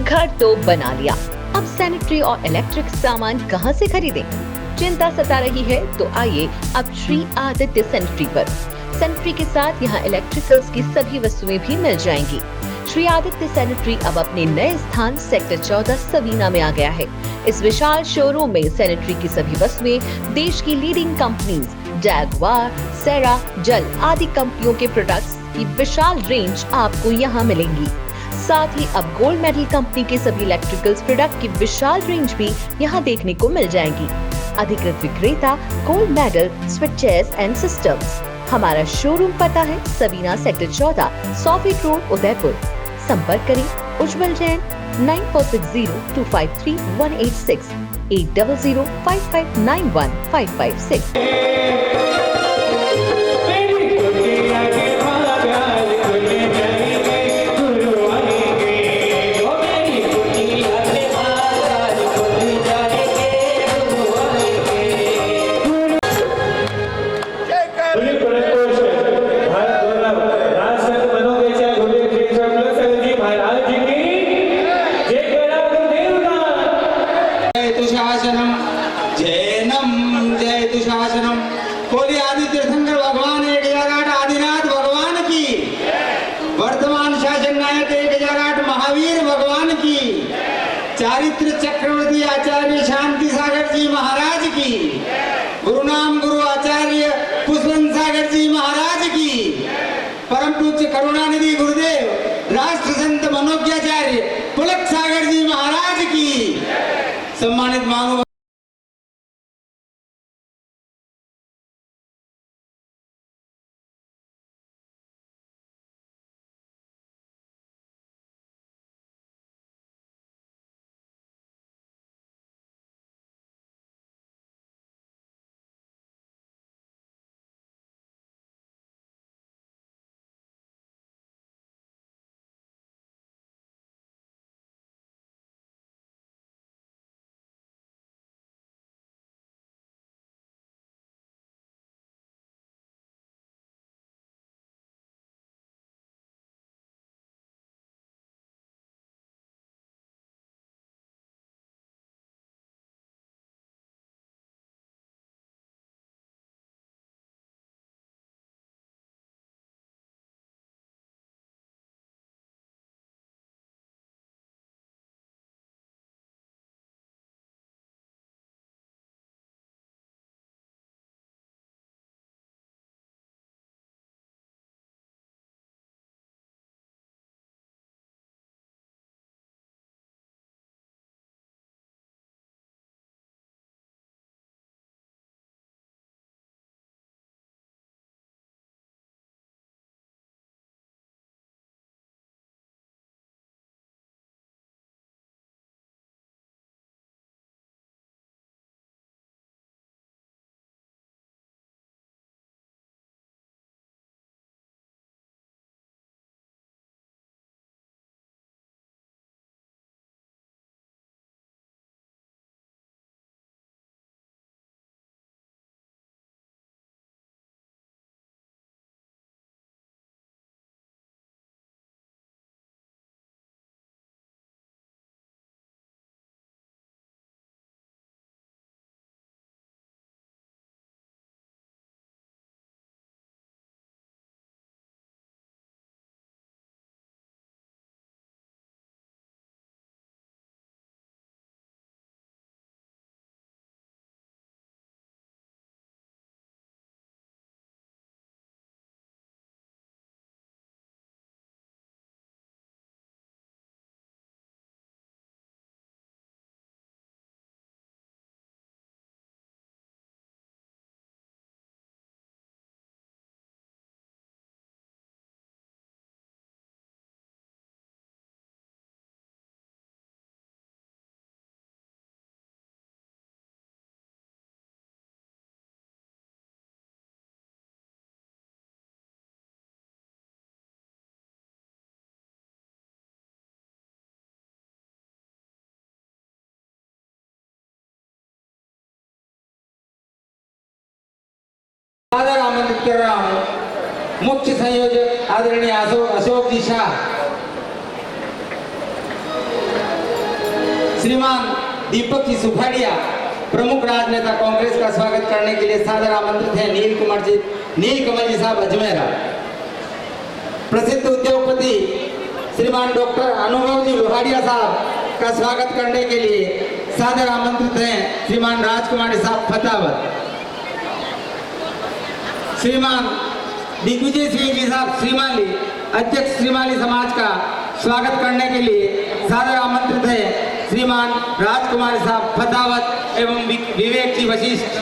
घर तो बना लिया, अब सैनिटरी और इलेक्ट्रिक सामान कहां से खरीदें? चिंता सता रही है तो आइए अब श्री आदित्य सैनिटरी पर। सैनिटरी के साथ यहाँ इलेक्ट्रिकल्स की सभी वस्तुएं भी मिल जाएंगी। श्री आदित्य सैनिटरी अब अपने नए स्थान सेक्टर 14 सबीना में आ गया है। इस विशाल शोरूम में सैनिटरी की सभी वस्तुएं देश की लीडिंग कंपनीज जैगवार, सेरा, जल आदि कंपनियों के प्रोडक्ट्स की विशाल रेंज आपको यहाँ मिलेंगी। साथ ही अब गोल्ड मेडल कंपनी के सभी इलेक्ट्रिकल्स प्रोडक्ट की विशाल रेंज भी यहाँ देखने को मिल जाएगी। अधिकृत विक्रेता gold medal switches and systems. हमारा शोरूम पता है Sabina sector 14, 100 feet road, Udaipur. संपर्क करें उज्जवल जैन 9460253186 8005591556। बोलिए आदित्य शंकर भगवान एक जगाट आदिनाथ भगवान की, वर्तमान शासन नायक एक जगाट महावीर भगवान की, चारित्र चक्रवर्ती आचार्य शांति सागर जी महाराज की, गुरु नाम गुरु आचार्य पुष्पन सागर जी महाराज की, परम पूज्य करुणानिधि गुरुदेव राष्ट्र संत मनोज्ञाचार्य पुलक सागर जी महाराज की। सम्मानित महानुभाव आमंत्रित कर रहा हूं मुख्य संयोजक आदरणीय अशोक जी शाह। श्रीमान दीपक जी सुखाड़िया प्रमुख राजनेता कांग्रेस का स्वागत करने के लिए सादर आमंत्रित हैं नीलकमल जी साहब अजमेरा। प्रसिद्ध उद्योगपति श्रीमान डॉक्टर अनुभव जी लोहाड़िया साहब का स्वागत करने के लिए सादर आमंत्रित हैं श्रीमान राजकुमारी साहब फतावत। श्रीमान दिग्विजय सिंह जी साहब श्रीमाली अध्यक्ष श्रीमाली समाज का स्वागत करने के लिए सादर आमंत्रित है श्रीमान राजकुमार साहब फतावत एवं विवेक जी वशिष्ठ।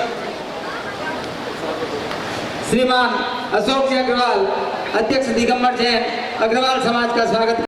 श्रीमान अशोक जी अग्रवाल अध्यक्ष दिगंबर जैन अग्रवाल समाज का स्वागत।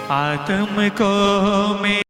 आत्म को मैं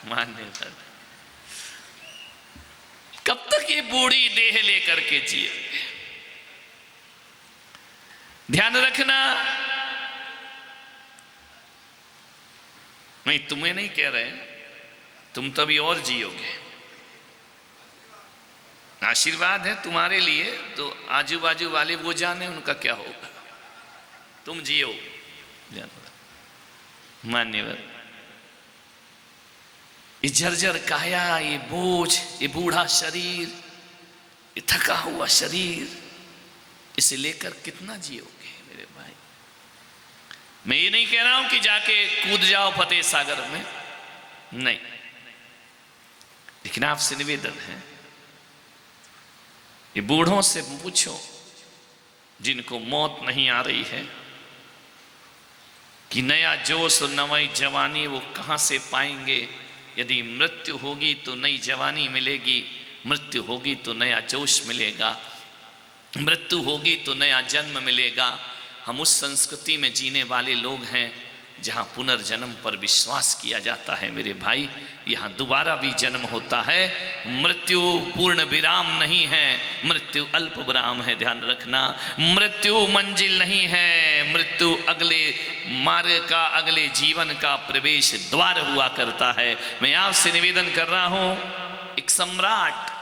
मान्यता। कब तक ये बूढ़ी देह लेकर के जिए? ध्यान रखना, नहीं तुम्हें नहीं कह रहे, तुम तो अभी और जियोगे। आशीर्वाद है तुम्हारे लिए, तो आजू बाजू वाले वो जाने उनका क्या होगा, तुम जियो। मान्यवर, ये जर्जर काया, ये बोझ, ये बूढ़ा शरीर, ये थका हुआ शरीर, इसे लेकर कितना जियोगे मेरे भाई? मैं ये नहीं कह रहा हूं कि जाके कूद जाओ फतेह सागर में, नहीं, लेकिन आपसे निवेदन है, ये बूढ़ों से पूछो जिनको मौत नहीं आ रही है कि नया जोश और नई जवानी वो कहां से पाएंगे। यदि मृत्यु होगी तो नई जवानी मिलेगी, मृत्यु होगी तो नया जोश मिलेगा। मृत्यु होगी तो नया जन्म मिलेगा। हम उस संस्कृति में जीने वाले लोग हैं जहाँ पुनर्जन्म पर विश्वास किया जाता है मेरे भाई। यहाँ दोबारा भी जन्म होता है। मृत्यु पूर्ण विराम नहीं है, मृत्यु अल्प विराम है, ध्यान रखना। मृत्यु मंजिल नहीं है, मृत्यु अगले मार्ग का, अगले जीवन का प्रवेश द्वार हुआ करता है। मैं आपसे निवेदन कर रहा हूं, एक सम्राट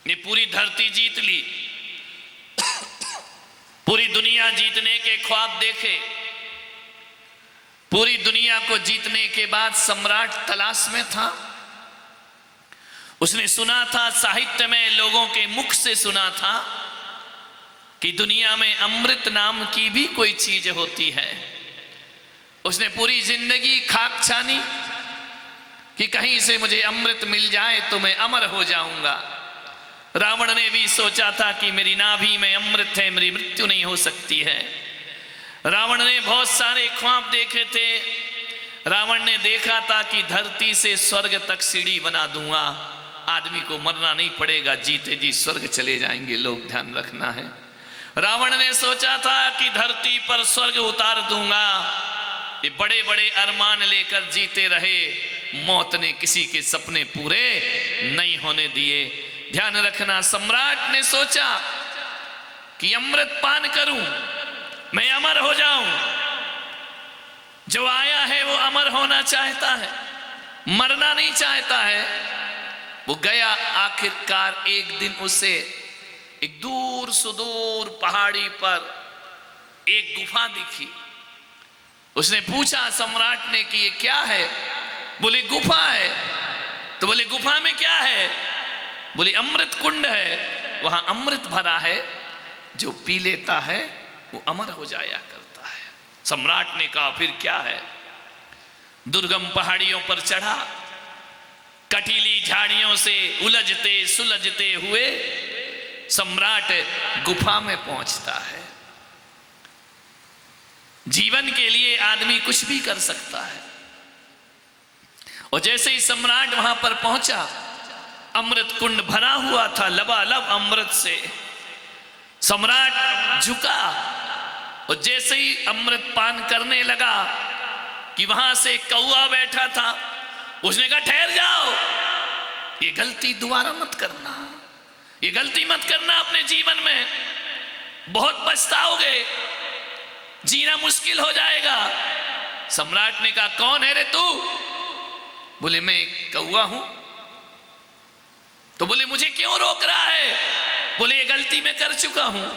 ने पूरी धरती जीत ली, पूरी दुनिया जीतने के ख्वाब देखे। पूरी दुनिया को जीतने के बाद सम्राट तलाश में था। उसने सुना था, साहित्य में लोगों के मुख से सुना था कि दुनिया में अमृत नाम की भी कोई चीज होती है। उसने पूरी जिंदगी खाक छानी कि कहीं से मुझे अमृत मिल जाए तो मैं अमर हो जाऊंगा। रावण ने भी सोचा था कि मेरी नाभि में अमृत है, मेरी मृत्यु नहीं हो सकती है। रावण ने बहुत सारे ख्वाब देखे थे। रावण ने देखा था कि धरती से स्वर्ग तक सीढ़ी बना दूंगा, आदमी को मरना नहीं पड़ेगा, जीते जी स्वर्ग चले जाएंगे लोग, ध्यान रखना है। रावण ने सोचा था कि धरती पर स्वर्ग उतार दूंगा। ये बड़े बड़े अरमान लेकर जीते रहे, मौत ने किसी के सपने पूरे नहीं होने दिए। ध्यान रखना, सम्राट ने सोचा कि अमृत पान करूं, मैं अमर हो जाऊं। जो आया है वो अमर होना चाहता है, मरना नहीं चाहता है। वो गया, आखिरकार एक दिन उसे एक दूर सुदूर पहाड़ी पर एक गुफा दिखी। उसने पूछा सम्राट ने कि ये क्या है? बोले गुफा है। तो बोले गुफा में क्या है? बोले अमृत कुंड है, वहां अमृत भरा है, जो पी लेता है वो अमर हो जाया करता है। सम्राट ने कहा फिर क्या है? दुर्गम पहाड़ियों पर चढ़ा, कटीली झाड़ियों से उलझते सुलझते हुए सम्राट गुफा में पहुंचता है। जीवन के लिए आदमी कुछ भी कर सकता है। और जैसे ही सम्राट वहां पर पहुंचा, अमृत कुंड भरा हुआ था लबालब अमृत से। सम्राट झुका और जैसे ही अमृत पान करने लगा कि वहां से कौआ बैठा था, उसने कहा ठहर जाओ, ये गलती दोबारा मत करना, ये गलती मत करना अपने जीवन में, बहुत पछताओगे, जीना मुश्किल हो जाएगा। सम्राट ने कहा कौन है रे तू? बोले मैं एक कौआ हूं। तो बोले मुझे क्यों रोक रहा है? बोले ये गलती मैं कर चुका हूं,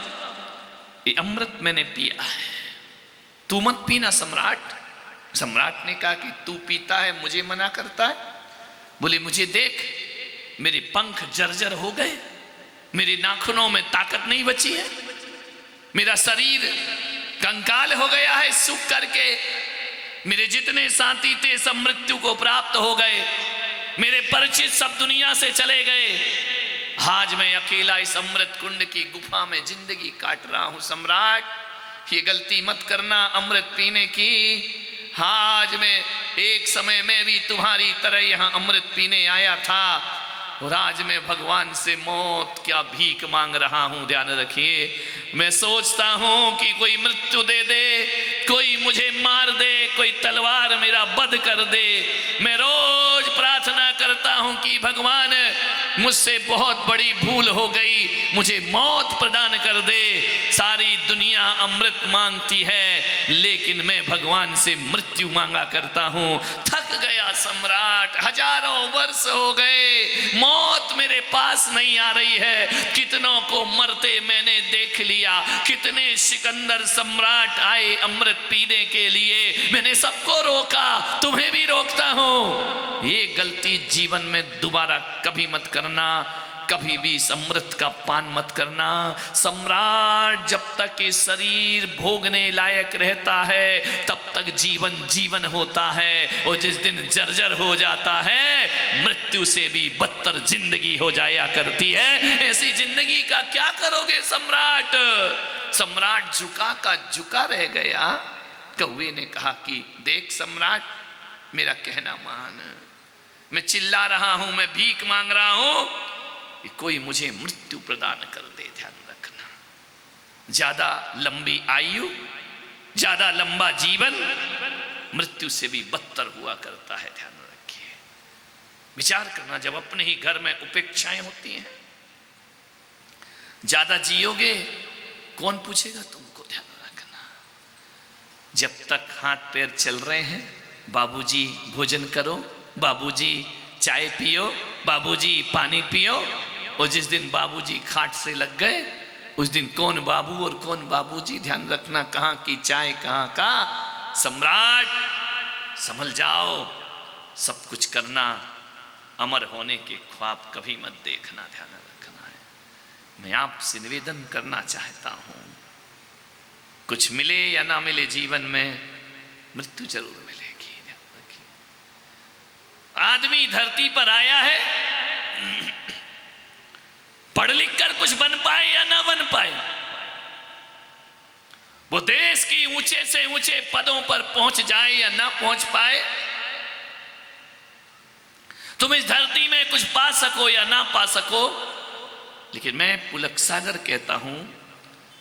ये अमृत मैंने पिया है, तू मत पीना सम्राट। सम्राट ने कहा कि तू पीता है, मुझे मना करता है? बोले मुझे देख, मेरे पंख जर्जर हो गए, मेरे नाखूनों में ताकत नहीं बची है, मेरा शरीर कंकाल हो गया है सूख करके, मेरे जितने साथी थे सब मृत्यु को प्राप्त हो गए, मेरे परिचित सब दुनिया से चले गए, आज मैं अकेला इस अमृत कुंड की गुफा में जिंदगी काट रहा हूं। सम्राट ये गलती मत करना अमृत पीने की। आज मैं एक समय में भी तुम्हारी तरह यहां अमृत पीने आया था और आज मैं भगवान से मौत क्या भीख मांग रहा हूं। ध्यान रखिए, मैं सोचता हूं कि कोई मृत्यु दे दे, कोई मुझे मार दे, कोई तलवार मेरा वध कर दे। मैं रोज प्रार्थना करता हूं कि भगवान मुझसे बहुत बड़ी भूल हो गई, मुझे मौत प्रदान कर दे। सारी दुनिया अमृत मांगती है लेकिन मैं भगवान से मृत्यु मांगा करता हूं। थक गया सम्राट, हजारों वर्ष हो गए, मौत मेरे पास नहीं आ रही है। कितनों को मरते मैंने देख लिया, कितने सिकंदर सम्राट आए अमृत पीने के लिए, मैंने सबको रोका, तुम्हें भी रोकता हूं। ये गलती जीवन में दोबारा कभी मत करना, कभी भी इस अमृत का पान मत करना। सम्राट जब तक ये शरीर भोगने लायक रहता है तब तक जीवन जीवन होता है, और जिस दिन जर्जर हो जाता है मृत्यु से भी बदतर जिंदगी हो जाया करती है। ऐसी जिंदगी का क्या करोगे सम्राट? सम्राट झुका का झुका रह गया। कौवे ने कहा कि देख सम्राट, मेरा कहना मान, मैं चिल्ला रहा हूं, मैं भीख मांग रहा हूं, कि कोई मुझे मृत्यु प्रदान कर दे। ध्यान रखना, ज्यादा लंबी आयु, ज्यादा लंबा जीवन मृत्यु से भी बदतर हुआ करता है। ध्यान रखिए, विचार करना, जब अपने ही घर में उपेक्षाएं होती हैं, ज्यादा जियोगे कौन पूछेगा तुमको। ध्यान रखना, जब तक हाथ पैर चल रहे हैं, बाबूजी भोजन करो, बाबूजी चाय पियो, बाबूजी पानी पियो, और जिस दिन बाबूजी खाट से लग गए उस दिन कौन बाबू और कौन बाबूजी। ध्यान रखना, कहाँ की चाय कहाँ का सम्राट। संभल जाओ, सब कुछ करना, अमर होने के ख्वाब कभी मत देखना। ध्यान रखना है। मैं आपसे निवेदन करना चाहता हूं, कुछ मिले या ना मिले जीवन में, मृत्यु जरूर मिलेगी। ध्यान रखिए, आदमी धरती पर आया है, पढ़ लिख कर कुछ बन पाए या ना बन पाए, वो देश की ऊंचे से ऊंचे पदों पर पहुंच जाए या ना पहुंच पाए, तुम इस धरती में कुछ पा सको या ना पा सको, लेकिन मैं पुलक सागर कहता हूं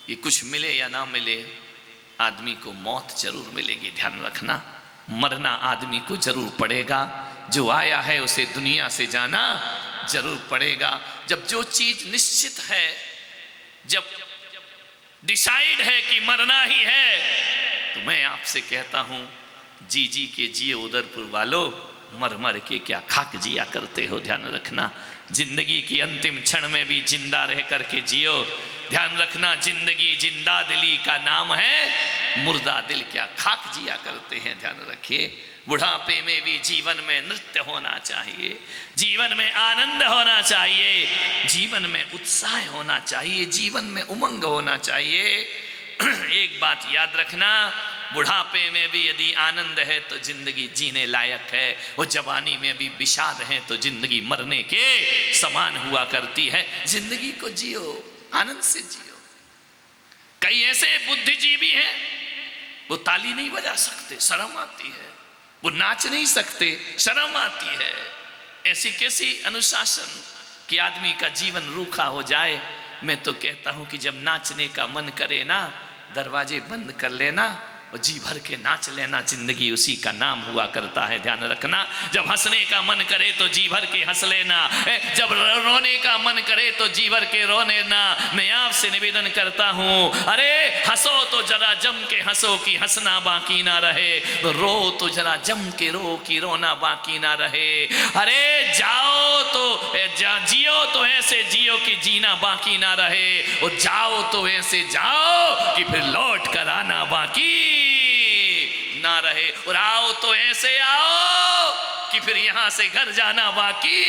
कि कुछ मिले या ना मिले, आदमी को मौत जरूर मिलेगी। ध्यान रखना, मरना आदमी को जरूर पड़ेगा। जो आया है उसे दुनिया से जाना जरूर पड़ेगा। जब जो चीज निश्चित है, जब डिसाइड है कि मरना ही है, तो मैं आपसे कहता हूं, जी जी के जिए उदयपुर वालों, मर मर के क्या खाक जिया करते हो। ध्यान रखना, जिंदगी की अंतिम क्षण में भी जिंदा रह करके जियो। ध्यान रखना, जिंदगी जिंदा दिली का नाम है, मुर्दा दिल क्या खाक जिया करते हैं। ध्यान रखिए, बुढ़ापे में भी जीवन में नृत्य होना चाहिए, जीवन में आनंद होना चाहिए, जीवन में उत्साह होना चाहिए, जीवन में उमंग होना चाहिए। एक बात याद रखना, बुढ़ापे में भी यदि आनंद है तो जिंदगी जीने लायक है, और जवानी में भी विषाद है तो जिंदगी मरने के समान हुआ करती है। जिंदगी को जियो, आनंद से जियो। कई ऐसे बुद्धिजीवी हैं, वो ताली नहीं बजा सकते, शर्म आती है, वो नाच नहीं सकते, शर्म आती है। ऐसी कैसी अनुशासन कि आदमी का जीवन रूखा हो जाए। मैं तो कहता हूं कि जब नाचने का मन करे ना, दरवाजे बंद कर लेना और जी भर के नाच लेना, जिंदगी उसी का नाम हुआ करता है। ध्यान रखना, जब हंसने का मन करे तो जी भर के हंस लेना, जब रोने का मन करे तो जी भर के रो लेना। मैं आपसे निवेदन करता हूं, अरे हंसो तो जरा जम के हंसो कि हंसना बाकी ना रहे, रो तो जरा जम के रो कि रोना बाकी ना रहे। अरे जाओ तो जियो तो ऐसे जियो कि जीना बाकी ना रहे, और जाओ तो ऐसे जाओ कि फिर लौट कर आना बाकी ना रहे, और आओ तो ऐसे आओ कि फिर यहां से घर जाना बाकी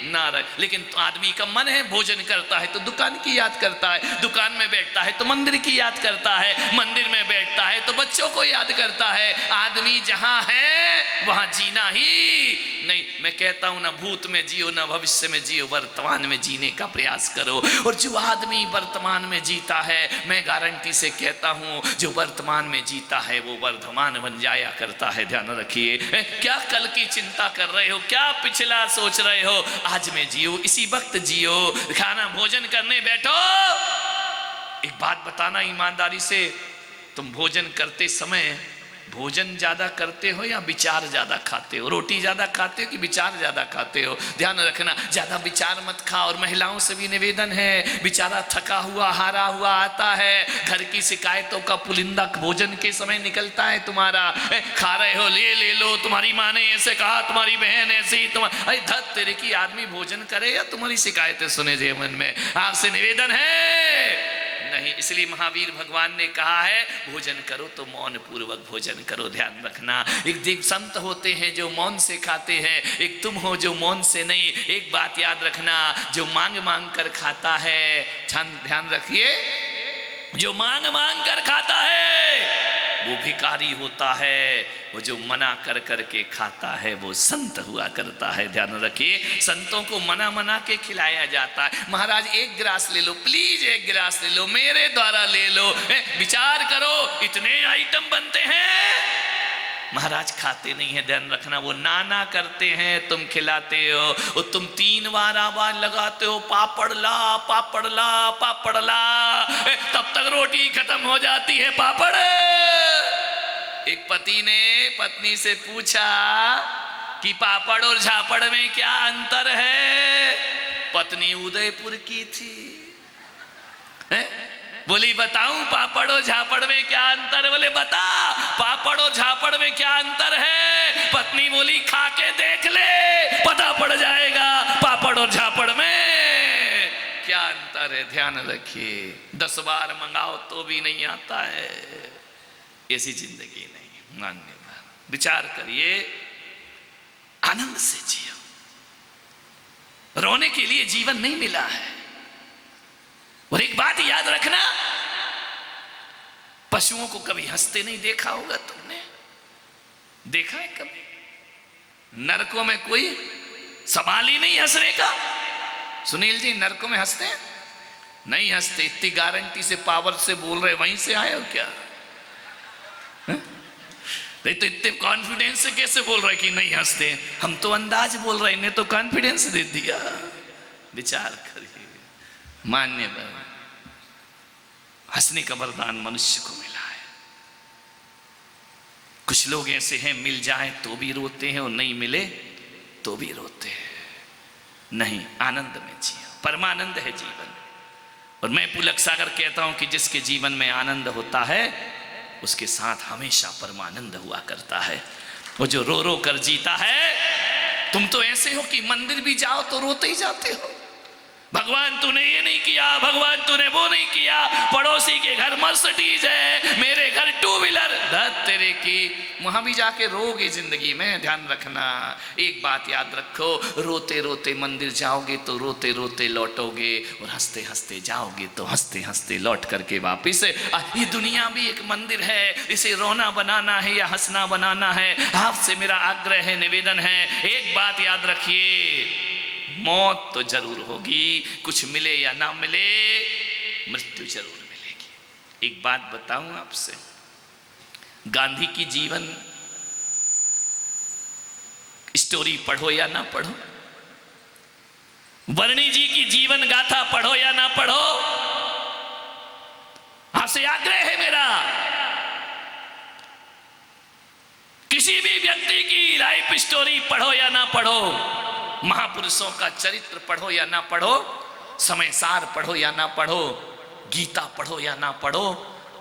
ना रहे। लेकिन तो आदमी का मन है, भोजन करता है तो दुकान की याद करता है, दुकान में बैठता है तो मंदिर की याद करता है, मंदिर में बैठता है तो बच्चों को याद करता है। आदमी जहां है वहां जीना ही नहीं। मैं कहता हूं, ना भूत में जियो ना भविष्य में जियो, वर्तमान में जीने का प्रयास करो। और जो आदमी वर्तमान में जीता है, मैं गारंटी से कहता हूं, जो वर्तमान में जीता है वो वर्धमान बन जाया करता है। ध्यान रखिए, क्या कल की चिंता कर रहे हो, क्या पिछला सोच रहे हो, आज में जियो, इसी वक्त जियो। खाना भोजन करने बैठो, एक बात बताना ईमानदारी से, तुम भोजन करते समय भोजन ज्यादा करते हो या विचार ज्यादा खाते हो? रोटी ज्यादा खाते हो कि विचार ज्यादा खाते हो? ध्यान रखना, ज्यादा विचार मत खाओ। और महिलाओं से भी निवेदन है, बेचारा थका हुआ हारा हुआ आता है, घर की शिकायतों का पुलिंदा भोजन के समय निकलता है तुम्हारा। खा रहे हो, ले लो, तुम्हारी माँ ने ऐसे कहा, तुम्हारी बहन ऐसी, अरे धत तेरे की, आदमी भोजन करे या तुम्हारी शिकायतें सुने जीवन में? आपसे निवेदन है नहीं। इसलिए महावीर भगवान ने कहा है, भोजन करो तो मौन पूर्वक भोजन करो। ध्यान रखना, एक संत होते हैं जो मौन से खाते हैं, एक तुम हो जो मौन से नहीं। एक बात याद रखना, जो मांग मांग कर खाता है, ध्यान रखिए, जो मांग मांग कर खाता है वो भिखारी होता है, वो जो मना कर करके खाता है वो संत हुआ करता है। ध्यान रखिए, संतों को मना मना के खिलाया जाता है। महाराज एक गिलास ले लो, प्लीज एक गिलास ले लो, मेरे द्वारा ले लो। विचार करो, इतने आइटम बनते हैं, महाराज खाते नहीं है, ध्यान रखना। वो नाना करते हैं, तुम खिलाते हो। वो तुम 3 बार आवाज लगाते हो, पापड़ ला पापड़ ला पापड़ ला, तब तक रोटी खत्म हो जाती है पापड़। एक पति ने पत्नी से पूछा कि पापड़ और झापड़ में क्या अंतर है? पत्नी उदयपुर की थी, बोली बताऊं पापड़ और झापड़ में क्या अंतर है? बोले बता पापड़ और झापड़ में क्या अंतर है? पत्नी बोली खा के देख ले, पता पड़ जाएगा पापड़ और झापड़ में क्या अंतर है। ध्यान रखिए, 10 बार मंगाओ तो भी नहीं आता है, ऐसी जिंदगी नहीं। मान्य विचार करिए, आनंद से जियो। रोने के लिए जीवन नहीं मिला है। और एक बात याद रखना, पशुओं को कभी हंसते नहीं देखा होगा तुमने, देखा है कभी? नरकों में कोई सवाल ही नहीं हंसने का। सुनील जी, नरकों में हंसते हैं? नहीं हंसते। इतनी गारंटी से पावर से बोल रहे, वहीं से आए हो क्या? नहीं तो इतने कॉन्फिडेंस से कैसे बोल रहे कि नहीं हंसते? हम तो अंदाज बोल रहे, इन्हें तो कॉन्फिडेंस दे दिया। विचार करिए, मान्य हंसने का वरदान मनुष्य को मिला है। कुछ लोग ऐसे हैं, मिल जाए तो भी रोते हैं और नहीं मिले तो भी रोते हैं। नहीं, आनंद में जियो, परमानंद है जीवन। और मैं पुलक सागर कहता हूं कि जिसके जीवन में आनंद होता है उसके साथ हमेशा परमानंद हुआ करता है। वो जो रो रो कर जीता है, तुम तो ऐसे हो कि मंदिर भी जाओ तो रोते ही जाते हो। भगवान तूने ये नहीं किया, भगवान तूने वो नहीं किया, पड़ोसी के घर मर्सिडीज है, मेरे घर 2 व्हीलर, धत तेरे की। वहां भी जाके रोगे जिंदगी में। ध्यान रखना, एक बात याद रखो, रोते रोते मंदिर जाओगे तो रोते रोते लौटोगे, और हंसते हंसते जाओगे तो हंसते हंसते लौट करके वापिस। ये दुनिया भी एक मंदिर है, इसे रोना बनाना है या हंसना बनाना है, आपसे मेरा आग्रह है, निवेदन है। एक बात याद रखिए, मौत तो जरूर होगी, कुछ मिले या ना मिले, मृत्यु जरूर मिलेगी। एक बात बताऊं आपसे, गांधी की जीवन स्टोरी पढ़ो या ना पढ़ो, वर्णी जी की जीवन गाथा पढ़ो या ना पढ़ो, आपसे आग्रह है मेरा, किसी भी व्यक्ति की लाइफ स्टोरी पढ़ो या ना पढ़ो, महापुरुषों का चरित्र पढ़ो या ना पढ़ो, समय सार पढ़ो या ना पढ़ो, गीता पढ़ो या ना पढ़ो,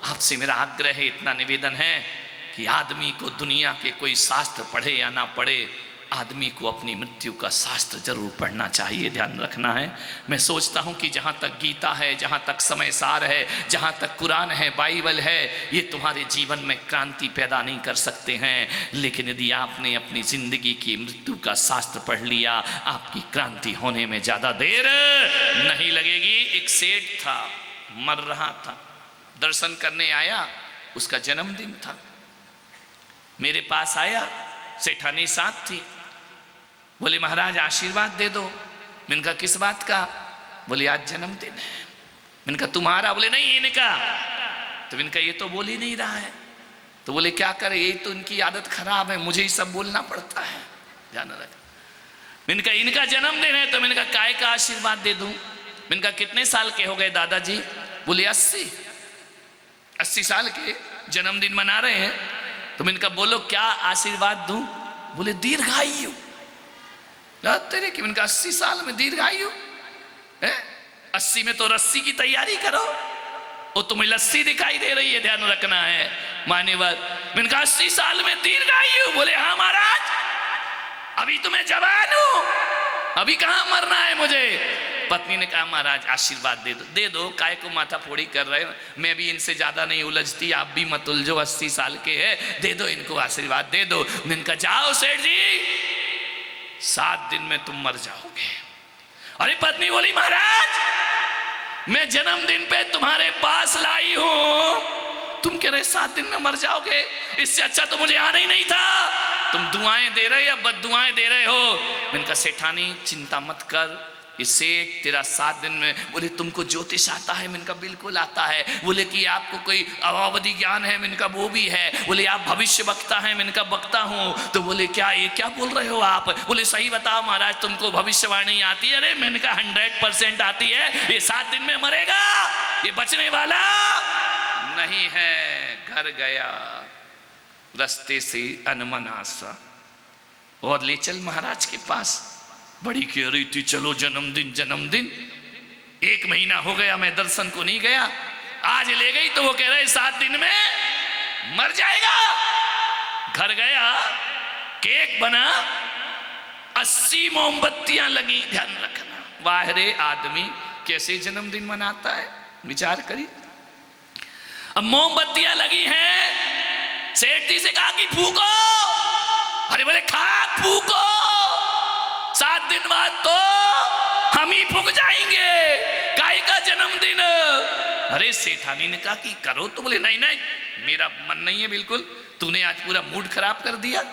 आपसे मेरा आग्रह है, इतना निवेदन है कि आदमी को दुनिया के कोई शास्त्र पढ़े या ना पढ़े, आदमी को अपनी मृत्यु का शास्त्र जरूर पढ़ना चाहिए। ध्यान रखना है। मैं सोचता हूं कि जहां तक गीता है, जहां तक समय सार है, जहां तक कुरान है, बाइबल है, ये तुम्हारे जीवन में क्रांति पैदा नहीं कर सकते हैं, लेकिन यदि आपने अपनी जिंदगी की मृत्यु का शास्त्र पढ़ लिया, आपकी क्रांति होने में ज्यादा देर नहीं लगेगी। एक सेठ था, मर रहा था, दर्शन करने आया, उसका जन्मदिन था, मेरे पास आया, सेठानी साथ थी, बोले महाराज आशीर्वाद दे दो। मैंने कहा किस बात का? बोले आज जन्मदिन है। मैंने कहा तुम्हारा? बोले नहीं इनका। तो मैंने कहा ये तो बोल ही नहीं रहा है। तो बोले क्या करे, यही तो इनकी आदत खराब है, मुझे ही सब बोलना पड़ता है। ध्यान रख। मैंने कहा इनका जन्मदिन है। तो मैंने कहा काय का आशीर्वाद दे दूं? मैंने कहा कितने साल के हो गए दादाजी? बोले 80 साल के जन्मदिन मना रहे हैं। तो मैंने कहा बोलो क्या आशीर्वाद दूं? बोले दीर्घायु। तेरे की। मैंने कहा 80 साल में दीर्घायु? 80 में तो रस्सी की तैयारी करो, वो तुम्हें लस्सी दिखाई दे रही है। ध्यान रखना है मान्यवर। मैंने कहा 80 साल में दीर्घायु? बोले हाँ महाराज, अभी तो मैं जवान हूं, अभी कहां मरना है मुझे। पत्नी ने कहा महाराज आशीर्वाद दे दो। दे दो, काय को माथा फोड़ी कर रहे हो, मैं भी इनसे ज्यादा नहीं उलझती, आप भी मत उलझो, 80 साल के हैं, दे दो इनको आशीर्वाद दे दो। मैंने कहा जाओ सेठ जी, 7 दिन में तुम मर जाओगे। अरे पत्नी बोली महाराज मैं जन्मदिन पे तुम्हारे पास लाई हूं, तुम कह रहे 7 दिन में मर जाओगे, इससे अच्छा तो मुझे आना ही नहीं था। तुम दुआएं दे रहे या बद दुआएं दे रहे हो? मैंने कहा सेठानी चिंता मत कर, ये सेठ तेरा 7 दिन में, बोले तुमको ज्योतिष आता है? मैंने कहा बिल्कुल आता है। बोले कि आपको कोई अवावधि ज्ञान है? मैंने कहा वो भी है। बोले आप भविष्य वक्ता है? मैंने कहा वक्ता हूँ। तो बोले क्या, ये क्या बोल रहे हो आप? बोले सही बताओ महाराज तुमको भविष्यवाणी आती है? अरे मैंने कहा 100% आती है। ये 7 दिन में मरेगा, ये बचने वाला नहीं है। घर गया, रास्ते से अनमना सा और ले चल महाराज के पास। बड़ी कह रही थी चलो जन्मदिन जन्मदिन, 1 महीना हो गया मैं दर्शन को नहीं गया, आज ले गई तो वो कह रहे 7 दिन में मर जाएगा। घर गया, केक बना, 80 मोमबत्तियां लगी। ध्यान रखना, वाह रे आदमी कैसे जन्मदिन मनाता है, विचार करिए। अब मोमबत्तियां लगी हैं, सेठ जी से कहा कि फूको। अरे बोले खाक फूको, 7 दिन बाद तो हम ही फूक जाएंगे, काय का जन्मदिन। अरे सेठानी ने कहा कि करो, तो बोले नहीं नहीं मेरा मन नहीं है बिल्कुल, तूने आज पूरा मूड खराब कर दिया।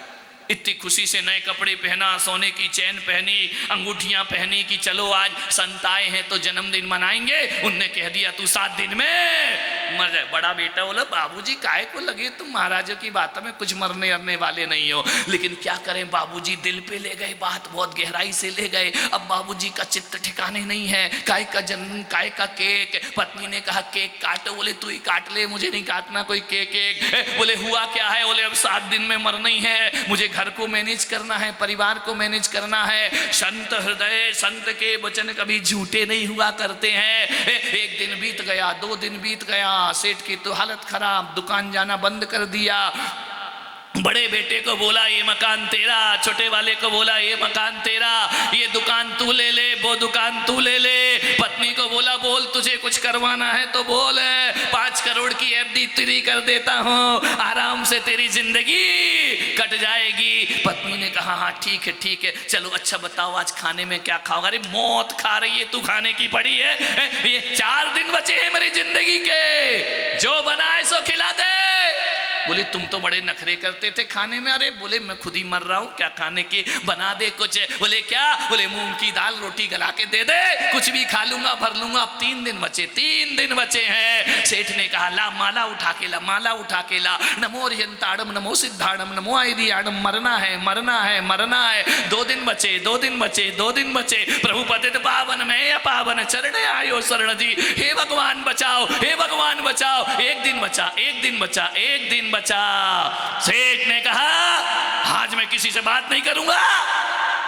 इतनी खुशी से नए कपड़े पहना, सोने की चैन पहनी, अंगूठियां पहनी कि चलो आज संत आए हैं तो जन्मदिन मनाएंगे। उनने कह दिया तू 7 दिन में मर जाए। बड़ा बेटा बोला बाबूजी काहे को लगे तुम महाराजों की बातों में, कुछ मरने अरने वाले नहीं हो। लेकिन क्या करें बाबूजी, दिल पे ले गए, बात बहुत गहराई से ले गए। अब बाबूजी का चित्त ठिकाने नहीं है। काय का जन्म, काय का केक। पत्नी ने कहा केक काटो। बोले तू ही काट ले, मुझे नहीं काटना कोई केक। बोले हुआ क्या है? बोले अब 7 दिन में मरना ही है, मुझे घर को मैनेज करना है, परिवार को मैनेज करना है। संत हृदय, संत के वचन कभी झूठे नहीं हुआ करते हैं। 1 दिन बीत गया, 2 दिन बीत गया, सेठ की तो हालत खराब, दुकान जाना बंद कर दिया। बड़े बेटे को बोला ये मकान तेरा, छोटे वाले को बोला ये मकान तेरा, ये दुकान तू ले ले, वो दुकान तू ले ले। पत्नी को बोला बोल तुझे कुछ करवाना है तो बोल, 5 करोड़ की एफडी तेरी कर देता हूँ, आराम से तेरी जिंदगी कट जाएगी। पत्नी ने कहा हाँ ठीक है चलो, अच्छा बताओ आज खाने में क्या खाओगे? अरे मौत खा रही है तू, खाने की पड़ी है, ये 4 दिन बचे हैं मेरी जिंदगी के, जो बनाए सो खिला दे। बोले तुम तो बड़े नखरे करते थे खाने में। अरे बोले मैं खुद ही मर रहा हूँ, क्या खाने की, बना दे कुछ। बोले क्या? बोले मूंग की दाल रोटी गला के दे दे, कुछ भी खा लूंगा, भर लूंगा। अब 3 दिन बचे, 3 दिन बचे हैं। सेठ ने कहा ला माला उठा के ला, माला उठा के ला। नमो अर्यंताड़म, नमो सिद्धाड़म, नमो आयदियाड़म, मरना है मरना है मरना है। 2 दिन बचे, 2 दिन बचे, 2 दिन बचे। प्रभु पतित पावन में अपावन चरण आयो शरण जी, हे भगवान बचाओ, हे भगवान बचाओ। 1 दिन बचा, 1 दिन बचा, 1 दिन बचा। सेठ ने कहा आज मैं किसी से बात नहीं करूंगा,